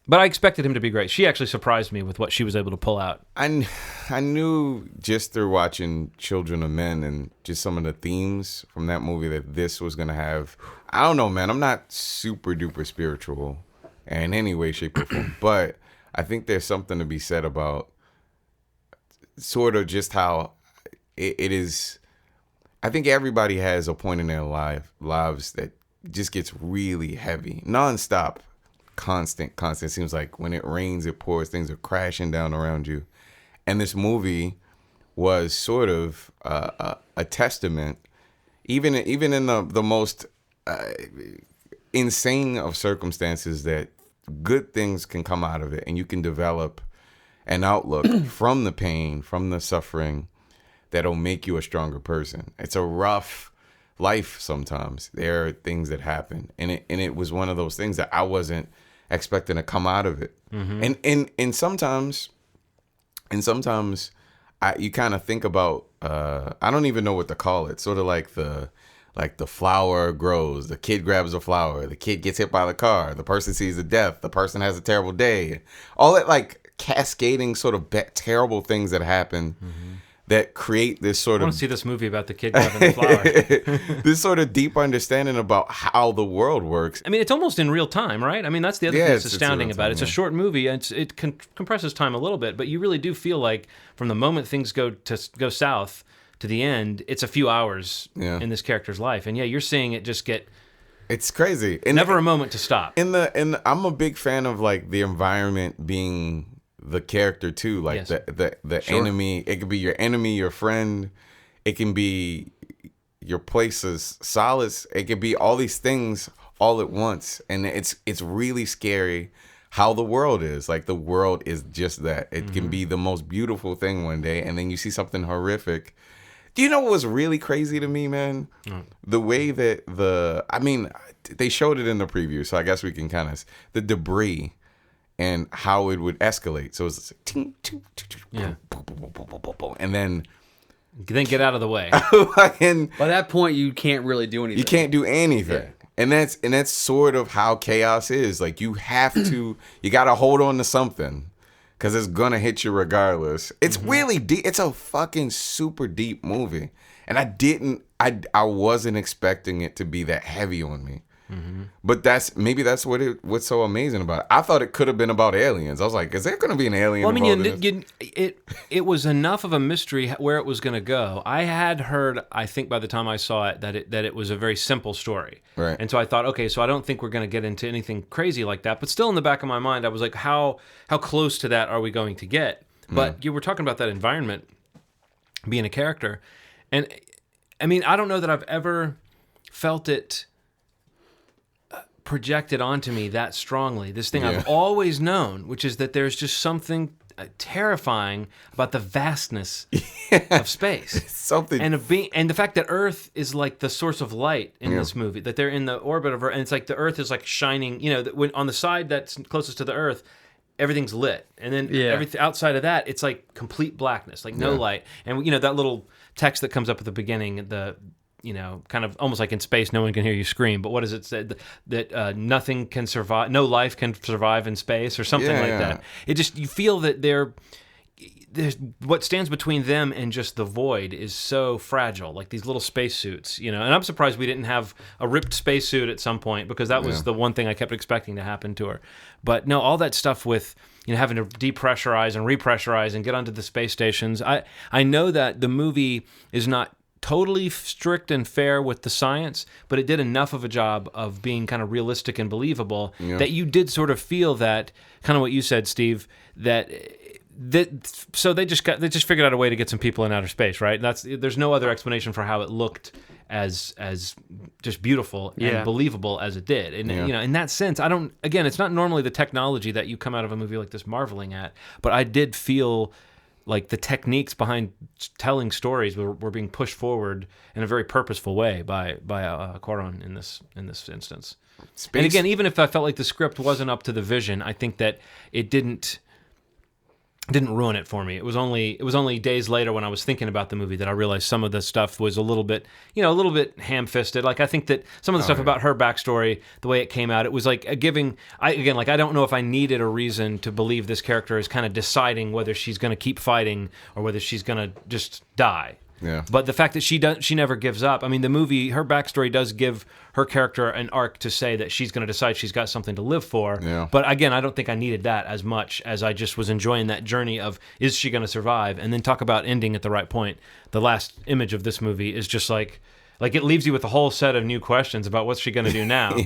But I expected him to be great. She actually surprised me with what she was able to pull out. I knew just through watching Children of Men and just some of the themes from that movie that this was going to have. I don't know, man. I'm not super duper spiritual in any way, shape, or form. But I think there's something to be said about sort of just how it is. I think everybody has a point in their lives that just gets really heavy, nonstop. Constant. It seems like when it rains, it pours. Things are crashing down around you. And this movie was sort of a testament, even in the most insane of circumstances that good things can come out of it, and you can develop an outlook from the pain, from the suffering, that'll make you a stronger person. It's a rough life sometimes. There are things that happen, and it was one of those things that I wasn't expecting to come out of it. And sometimes you kind of think about I don't even know what to call it. Sort of like the flower grows, the kid grabs a flower, the kid gets hit by the car, the person sees a death, the person has a terrible day, all that like cascading sort of terrible things that happen. That create this sort of... I want to see this movie about the kid grabbing the flower. This sort of deep understanding about how the world works. I mean, it's almost in real time, right? I mean, that's the other thing that's astounding about it. It's a short movie, and it compresses time a little bit, but you really do feel like from the moment things go south to the end, it's a few hours in this character's life. And you're seeing it just get... It's crazy. And never a moment to stop. And I'm a big fan of like the environment being... the character too, like the enemy. It could be your enemy, your friend. It can be your place of solace. It could be all these things all at once, and it's really scary how the world is. Like the world is just that. It can be the most beautiful thing one day, and then you see something horrific. Do you know what was really crazy to me, man? The way that they showed it in the preview, so I guess we can kind of the debris. And how it would escalate. So it's like, ting, ting, ting, and then get out of the way. And by that point, you can't really do anything. You can't do anything. Yeah. And that's sort of how chaos is. Like you have to, you got to hold on to something because it's going to hit you regardless. It's really deep. It's a fucking super deep movie. And I wasn't expecting it to be that heavy on me. But that's what's so amazing about it. I thought it could have been about aliens. I was like, is there going to be an alien? Well, I mean, it was enough of a mystery where it was going to go. I had heard, I think by the time I saw it, that it was a very simple story. Right. And so I thought, okay, so I don't think we're going to get into anything crazy like that. But still in the back of my mind, I was like, how close to that are we going to get? But you were talking about that environment being a character. And I mean, I don't know that I've ever felt it projected onto me that strongly. This thing I've always known, which is that there's just something terrifying about the vastness of space. Something, and the fact that Earth is like the source of light in this movie. That they're in the orbit of Earth, and it's like the Earth is like shining. You know, when on the side that's closest to the Earth, everything's lit, and then everything outside of that, it's like complete blackness, like no light. And that little text that comes up at the beginning, kind of almost like in space, no one can hear you scream. But what does it say? That nothing can survive, no life can survive in space, or something like that. It just, you feel that there's what stands between them and just the void is so fragile, like these little spacesuits, And I'm surprised we didn't have a ripped spacesuit at some point, because that was the one thing I kept expecting to happen to her. But no, all that stuff with having to depressurize and repressurize and get onto the space stations. I know that the movie is not totally strict and fair with the science, but it did enough of a job of being kind of realistic and believable that you did sort of feel that, kind of what you said, Steve, so they just figured out a way to get some people in outer space, right? There's no other explanation for how it looked as just beautiful and believable as it did. And in that sense, it's not normally the technology that you come out of a movie like this marveling at, but I did feel like the techniques behind telling stories were being pushed forward in a very purposeful way by Cuarón in this instance. And again, even if I felt like the script wasn't up to the vision, I think that it didn't ruin it for me. It was only days later when I was thinking about the movie that I realized some of the stuff was a little bit ham-fisted. Like I think that some of the stuff about her backstory, the way it came out, it was like I don't know if I needed a reason to believe this character is kind of deciding whether she's going to keep fighting or whether she's going to just die. Yeah. But the fact that she never gives up. I mean, the movie, her backstory does give her character an arc to say that she's going to decide she's got something to live for. Yeah. But again, I don't think I needed that as much as I just was enjoying that journey of, is she going to survive? And then talk about ending at the right point. The last image of this movie is just like it leaves you with a whole set of new questions about what's she going to do now.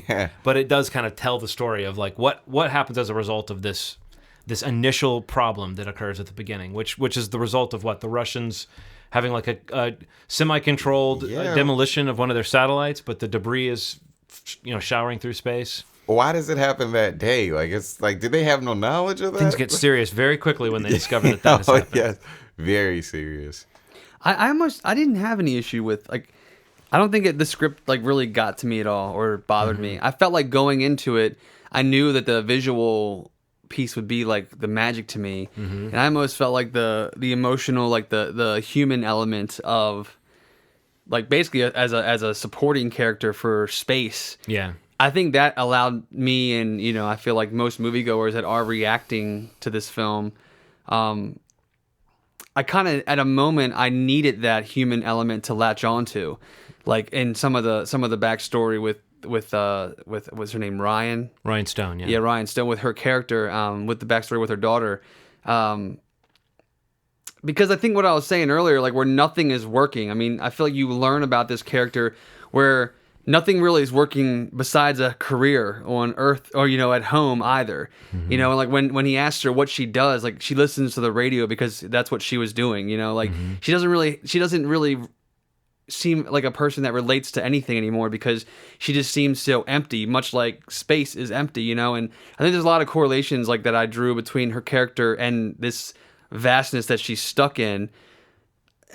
But it does kind of tell the story of like what happens as a result of this initial problem that occurs at the beginning, which is the result of what the Russians having like a semi-controlled demolition of one of their satellites, but the debris is showering through space. why does it happen that day? Like, it's like, did they have no knowledge of that? Things get serious very quickly when they discover that has happened. Yes, very serious. I didn't have any issue with, like, I don't think the script like really got to me at all or bothered me. I felt like going into it, I knew that the visual piece would be like the magic to me, and I almost felt like the emotional, like the human element of, like, basically as a supporting character for space. Yeah. I think that allowed me, and I feel like most moviegoers that are reacting to this film, I kind of, at a moment, I needed that human element to latch onto, like in some of the backstory with what's her name, Ryan Stone. Yeah, Ryan Stone, with her character, with the backstory with her daughter, because I think what I was saying earlier, like, where nothing is working. I mean, I feel like you learn about this character where nothing really is working besides a career on Earth or, at home either. And like when he asked her what she does, like, she listens to the radio because that's what she was doing, like she doesn't really seem like a person that relates to anything anymore because she just seems so empty, much like space is empty, and I think there's a lot of correlations like that I drew between her character and this vastness that she's stuck in.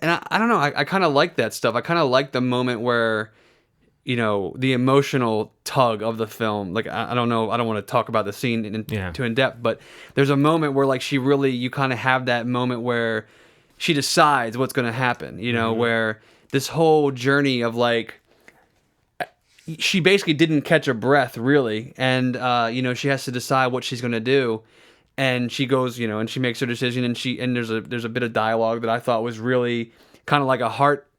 And I don't know, I kind of like that stuff. I kind of like the moment where, the emotional tug of the film. Like, I don't know, I don't want to talk about the scene too in depth, but there's a moment where, like, you kind of have that moment where she decides what's going to happen, where this whole journey of, like, she basically didn't catch a breath really, and she has to decide what she's going to do, and she goes, and she makes her decision, and there's a bit of dialogue that I thought was really kind of like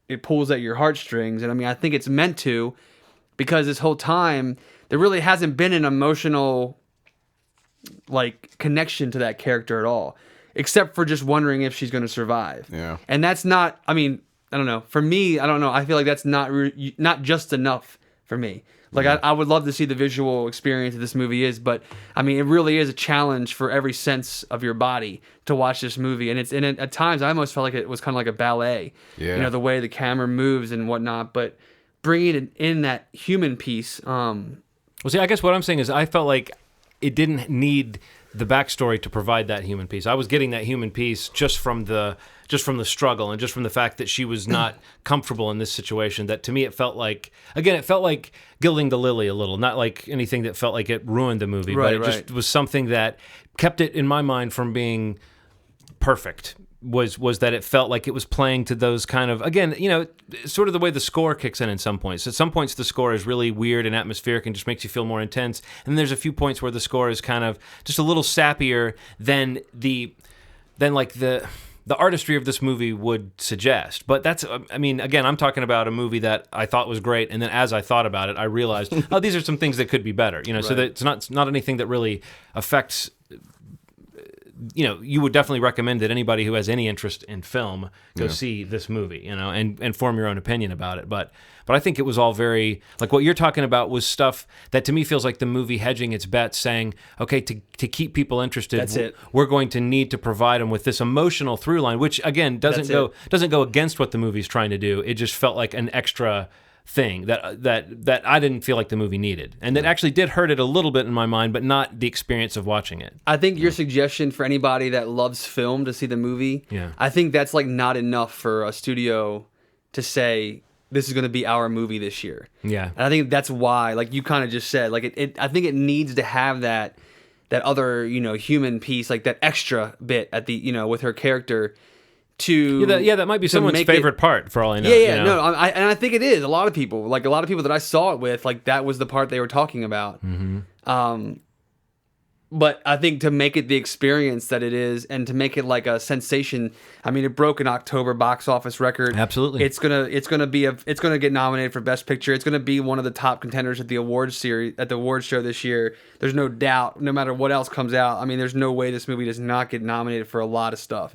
it pulls at your heartstrings. And I mean, I think it's meant to, because this whole time there really hasn't been an emotional, like, connection to that character at all, except for just wondering if she's going to survive. Yeah. And that's not, I mean, I don't know. For me, I don't know. I feel like that's not just enough for me. Like, I would love to see the visual experience that this movie is, but I mean, it really is a challenge for every sense of your body to watch this movie. And at times, I almost felt like it was kind of like a ballet. Yeah. The way the camera moves and whatnot. But bringing in that human piece. Well, see, I guess what I'm saying is I felt like it didn't need the backstory to provide that human piece. I was getting that human piece just from the struggle and just from the fact that she was not comfortable in this situation. That, to me, it felt like gilding the lily a little, not like anything that felt like it ruined the movie, but it just was something that kept it in my mind from being perfect. Was that it felt like it was playing to those kind of, again, sort of the way the score kicks in some points. At some points, the score is really weird and atmospheric and just makes you feel more intense. And then there's a few points where the score is kind of just a little sappier than the artistry of this movie would suggest. But that's, I mean, again, I'm talking about a movie that I thought was great, and then as I thought about it, I realized, oh, these are some things that could be better. So that it's not anything that really affects. You would definitely recommend that anybody who has any interest in film go see this movie, and form your own opinion about it. But I think it was all very, like, what you're talking about was stuff that to me feels like the movie hedging its bets, saying, okay, to keep people interested, that's it. We're going to need to provide them with this emotional through line, which again doesn't go against what the movie's trying to do. It just felt like an extra thing that I didn't feel like the movie needed, and that actually did hurt it a little bit in my mind, but not the experience of watching it. I think your suggestion for anybody that loves film to see the movie, I think that's like not enough for a studio to say this is going to be our movie this year. Yeah, and I think that's why, like you kind of just said, like I think it needs to have that other human piece, like that extra bit at the with her character. That might be someone's favorite part, for all I know. No, I think it is. A lot of people that I saw it with, like, that was the part they were talking about. But I think to make it the experience that it is, and to make it like a sensation, I mean, it broke an October box office record. Absolutely, it's gonna get nominated for Best Picture. It's gonna be one of the top contenders at the awards show this year. There's no doubt. No matter what else comes out, I mean, there's no way this movie does not get nominated for a lot of stuff.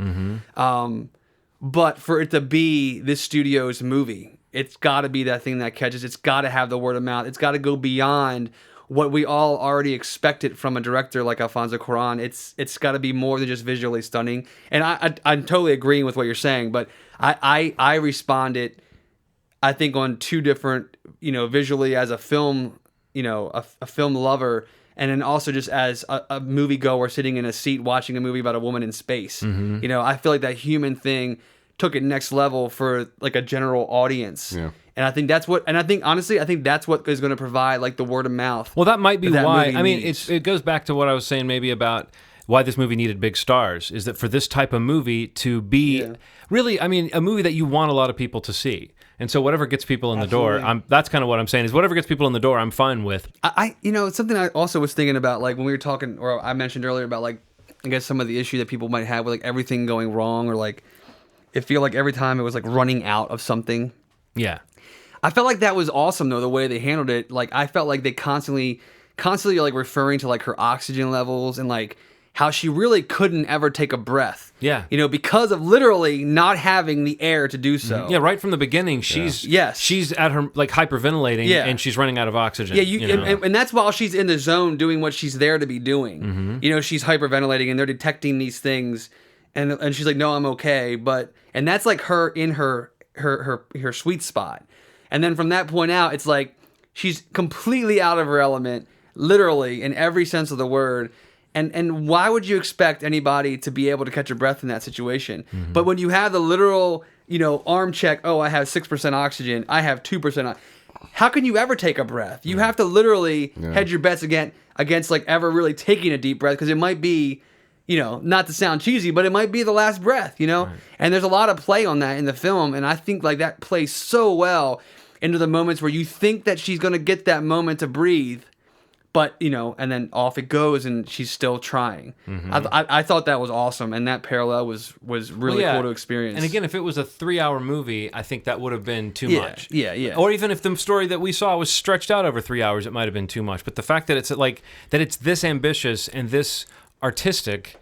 But for it to be this studio's movie, it's got to be that thing that catches. It's got to have the word of mouth. It's got to go beyond what we all already expected from a director like Alfonso Cuarón. It's got to be more than just visually stunning. And I'm totally agreeing with what you're saying, but I responded, I think, on two different, visually as a film a film lover, and then also just as a moviegoer sitting in a seat watching a movie about a woman in space. Mm-hmm. I feel like that human thing took it next level for like a general audience. Yeah. And I think honestly, that's what is going to provide like the word of mouth. Well, that might be why. I mean, needs. it goes back to what I was saying maybe about why this movie needed big stars, is that for this type of movie to be really, I mean, a movie that you want a lot of people to see. And so whatever gets people in the door, that's kind of what I'm saying, is whatever gets people in the door, I'm fine with. It's something I also was thinking about, like when we were talking, or I mentioned earlier about like, I guess some of the issue that people might have with like everything going wrong, or like, it feel like every time it was like running out of something. Yeah. I felt like that was awesome though, the way they handled it. Like I felt like they constantly like referring to like her oxygen levels and like how she really couldn't ever take a breath. Yeah. Because of literally not having the air to do so. Yeah, right from the beginning, she's at her like hyperventilating and she's running out of oxygen. Yeah, and that's while she's in the zone doing what she's there to be doing. Mm-hmm. She's hyperventilating and they're detecting these things, and she's like, "No, I'm okay." And that's like her in her sweet spot. And then from that point out, it's like she's completely out of her element, literally in every sense of the word. And why would you expect anybody to be able to catch a breath in that situation? Mm-hmm. But when you have the literal, arm check, oh, I have 6% oxygen, I have 2%. How can you ever take a breath? You have to literally hedge your bets against like ever really taking a deep breath, because it might be, not to sound cheesy, but it might be the last breath, Right. And there's a lot of play on that in the film, and I think like that plays so well into the moments where you think that she's going to get that moment to breathe. But, and then off it goes, and she's still trying. Mm-hmm. I thought that was awesome, and that parallel was really cool to experience. And again, if it was a 3-hour movie, I think that would have been too much. Yeah. Or even if the story that we saw was stretched out over 3 hours, it might have been too much. But the fact that it's this ambitious and this artistic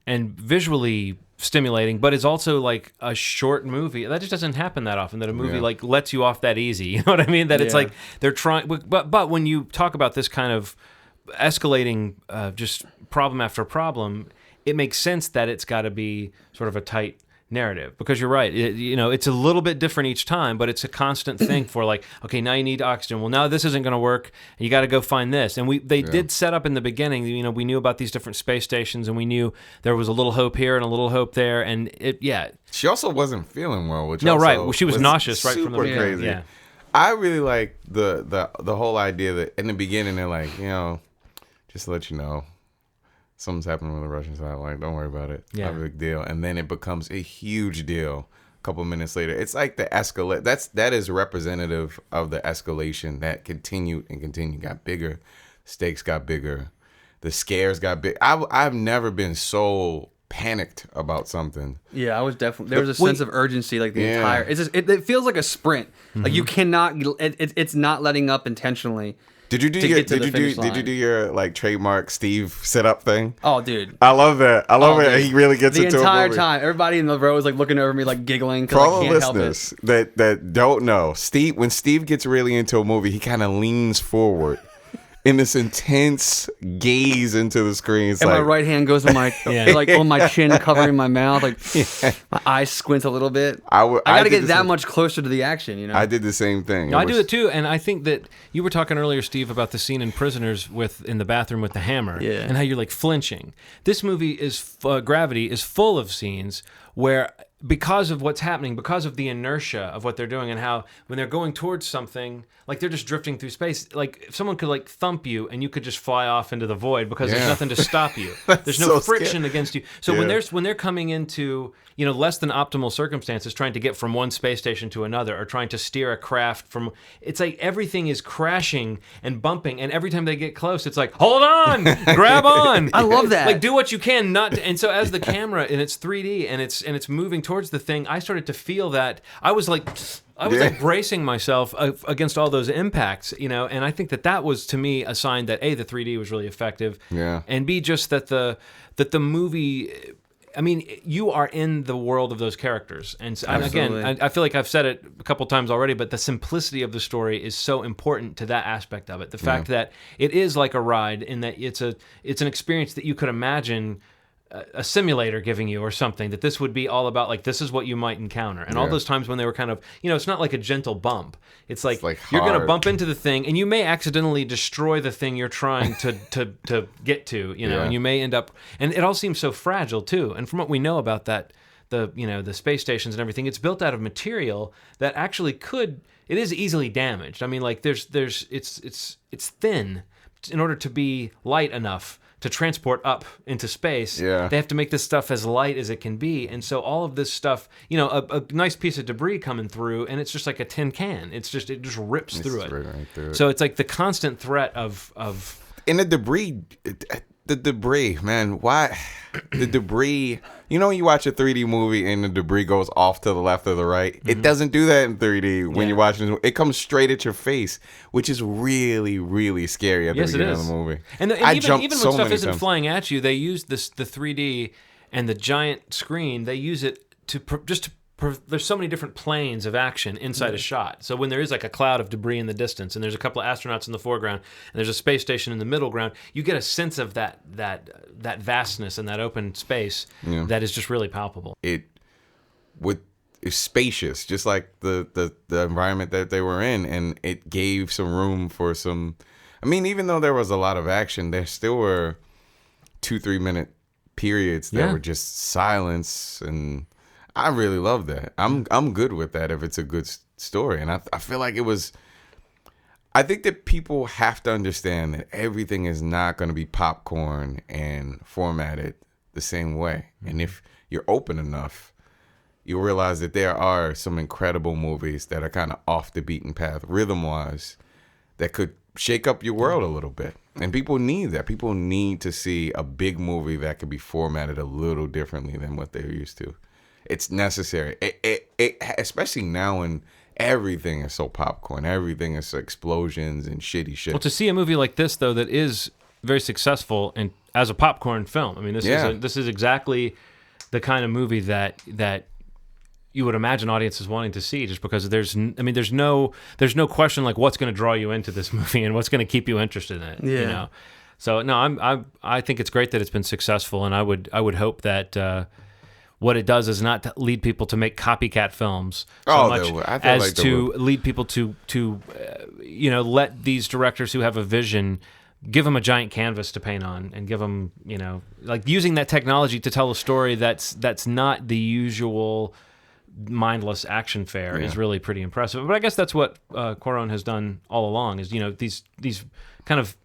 and visually stimulating, but it's also like a short movie. That just doesn't happen that often, that a movie like lets you off that easy. You know what I mean? That it's like they're trying, but when you talk about this kind of escalating just problem after problem, it makes sense that it's got to be sort of a tight narrative, because you're right. It's a little bit different each time, but it's a constant thing for like, okay, now you need oxygen. Well, now this isn't going to work. And you got to go find this. And they did set up in the beginning. We knew about these different space stations, and we knew there was a little hope here and a little hope there. And she also wasn't feeling well, which well, she was nauseous right from the beginning. Crazy. Yeah. I really like the whole idea that in the beginning they're like, just to let you know, something's happening with the Russian satellite. Don't worry about it. Yeah. Not a big deal. And then it becomes a huge deal a couple minutes later. It's like the escalate. That is representative of the escalation that continued. Got bigger. Stakes got bigger. The scares got big. I've never been so panicked about something. Yeah, I was definitely. There was a sense of urgency, like the entire. It's just, it feels like a sprint. Mm-hmm. Like you cannot. It's not letting up intentionally. Did you do your like trademark Steve sit up thing? Oh, dude, I love that. I love it. He really gets into it. The entire time, everybody in the row is like looking over me, like giggling. For all the listeners that don't know, when Steve gets really into a movie, he kind of leans forward in this intense gaze into the screen. And my right hand goes on my like on my chin, covering my mouth. Like my eyes squint a little bit. I got to get that much closer to the action. I did the same thing. I do it too, and I think that you were talking earlier, Steve, about the scene in Prisoners in the bathroom with the hammer, and how you're like flinching. This movie is Gravity is full of scenes where, because of what's happening, because of the inertia of what they're doing, and how when they're going towards something, like they're just drifting through space, like if someone could like thump you and you could just fly off into the void because there's nothing to stop you. There's no friction against you. So when they're coming into less than optimal circumstances, trying to get from one space station to another, or trying to steer a craft from, it's like everything is crashing and bumping, and every time they get close, it's like, hold on, grab on. I love that. Like do what you can, and so as the camera and it's 3D and it's moving towards the thing, I started to feel that. I was like bracing myself against all those impacts, and I think that was to me a sign that A, the 3D was really effective, and B, just that the movie, I mean, you are in the world of those characters, and again, I feel like I've said it a couple times already, but the simplicity of the story is so important to that aspect of it. The fact that it is like a ride, in that it's an experience that you could imagine a simulator giving you or something, that this would be all about like this is what you might encounter. And all those times when they were kind of, it's not like a gentle bump. It's like you're going to bump into the thing and you may accidentally destroy the thing you're trying to get to, and you may end up, and it all seems so fragile too. And from what we know about that, the space stations and everything, it's built out of material that actually it is easily damaged. I mean, like it's thin in order to be light enough to transport up into space. They have to make this stuff as light as it can be, and so all of this stuff, a nice piece of debris coming through, and it's just like a tin can. It just rips through it. Right through it. So it's like the constant threat of. And the debris, man. Why the debris? When you watch a 3D movie and the debris goes off to the left or the right, it doesn't do that in 3D. When you're watching it, it comes straight at your face, which is really, really scary at the beginning of the movie. And even when stuff isn't flying at you, they use the 3D and the giant screen. They use it there's so many different planes of action inside a shot. So when there is like a cloud of debris in the distance, and there's a couple of astronauts in the foreground, and there's a space station in the middle ground, you get a sense of that vastness and that open space that is just really palpable. It's spacious, just like the environment that they were in, and it gave some room for some. I mean, even though there was a lot of action, there still were 2-3 minute periods that were just silence, and I really love that. I'm good with that if it's a good story. And I feel like it was. I think that people have to understand that everything is not going to be popcorn and formatted the same way. And if you're open enough, you'll realize that there are some incredible movies that are kind of off the beaten path, rhythm-wise, that could shake up your world a little bit. And people need that. People need to see a big movie that could be formatted a little differently than what they're used to. It's necessary, especially now when everything is so popcorn. Everything is explosions and shitty shit. Well, to see a movie like this, though, that is very successful and as a popcorn film, I mean, this is exactly the kind of movie that you would imagine audiences wanting to see, just because there's no question like what's going to draw you into this movie and what's going to keep you interested in it. So no, I think it's great that it's been successful, and I would hope that. What it does is not to lead people to make copycat films so much as to lead people to let these directors who have a vision, give them a giant canvas to paint on, and give them, like using that technology to tell a story that's not the usual mindless action fare is really pretty impressive. But I guess that's what Cuarón has done all along, is these kind of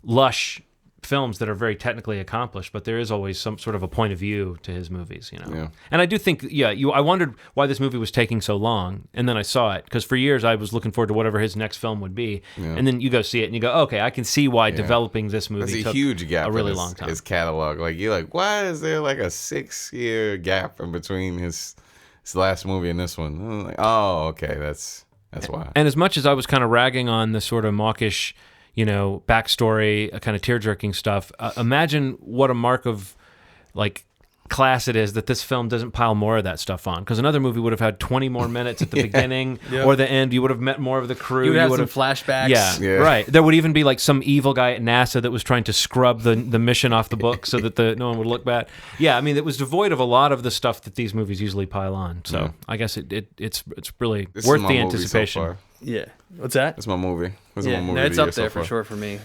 lush films that are very technically accomplished, but there is always some sort of a point of view to his movies, And I do think, I wondered why this movie was taking so long, and then I saw it, because for years I was looking forward to whatever his next film would be, and then you go see it and you go, okay, I can see why developing this movie took huge gap a really long time. His catalog, like you're like, why is there like a 6-year gap in between his last movie and this one? And I'm like, oh, okay, that's why. And as much as I was kind of ragging on the sort of mawkish, backstory, kind of tear-jerking stuff. Imagine what a mark of, like, class it is that this film doesn't pile more of that stuff on. Because another movie would have had 20 more minutes at the beginning or the end. You would have met more of the crew. You would have some flashbacks. Yeah, right. There would even be, like, some evil guy at NASA that was trying to scrub the mission off the book so that no one would look bad. Yeah, I mean, it was devoid of a lot of the stuff that these movies usually pile on. So I guess it's really worth the anticipation. So yeah. What's that? It's my movie. It's up there for sure for me.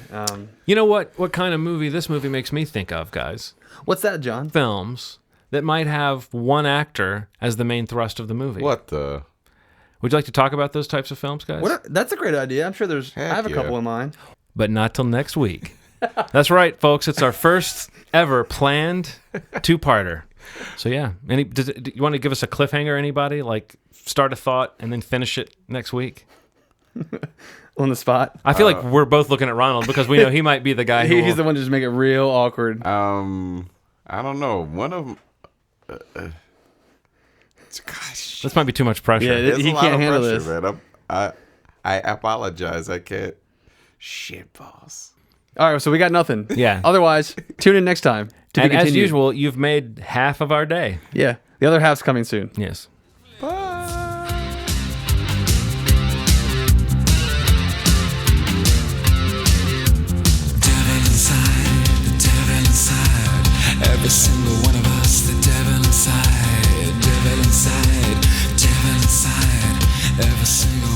You know what kind of movie this movie makes me think of, guys? What's that, John? Films that might have one actor as the main thrust of the movie. What the? Would you like to talk about those types of films, guys? That's a great idea. I'm sure I have a couple in mind. But not till next week. That's right, folks. It's our first ever planned two-parter. So yeah, do you want to give us a cliffhanger, anybody? Like start a thought and then finish it next week? On the spot. I feel like we're both looking at Ronald because we know he might be the guy he's the one to just make it real awkward. I don't know. One of them. Gosh, this might be too much pressure. Yeah, he can't handle this. Man. I apologize. I can't. Shit, boss. All right, so we got nothing. Yeah. Otherwise, tune in next time. And as usual, you've made half of our day. Yeah, the other half's coming soon. Yes. Bye. Every single every single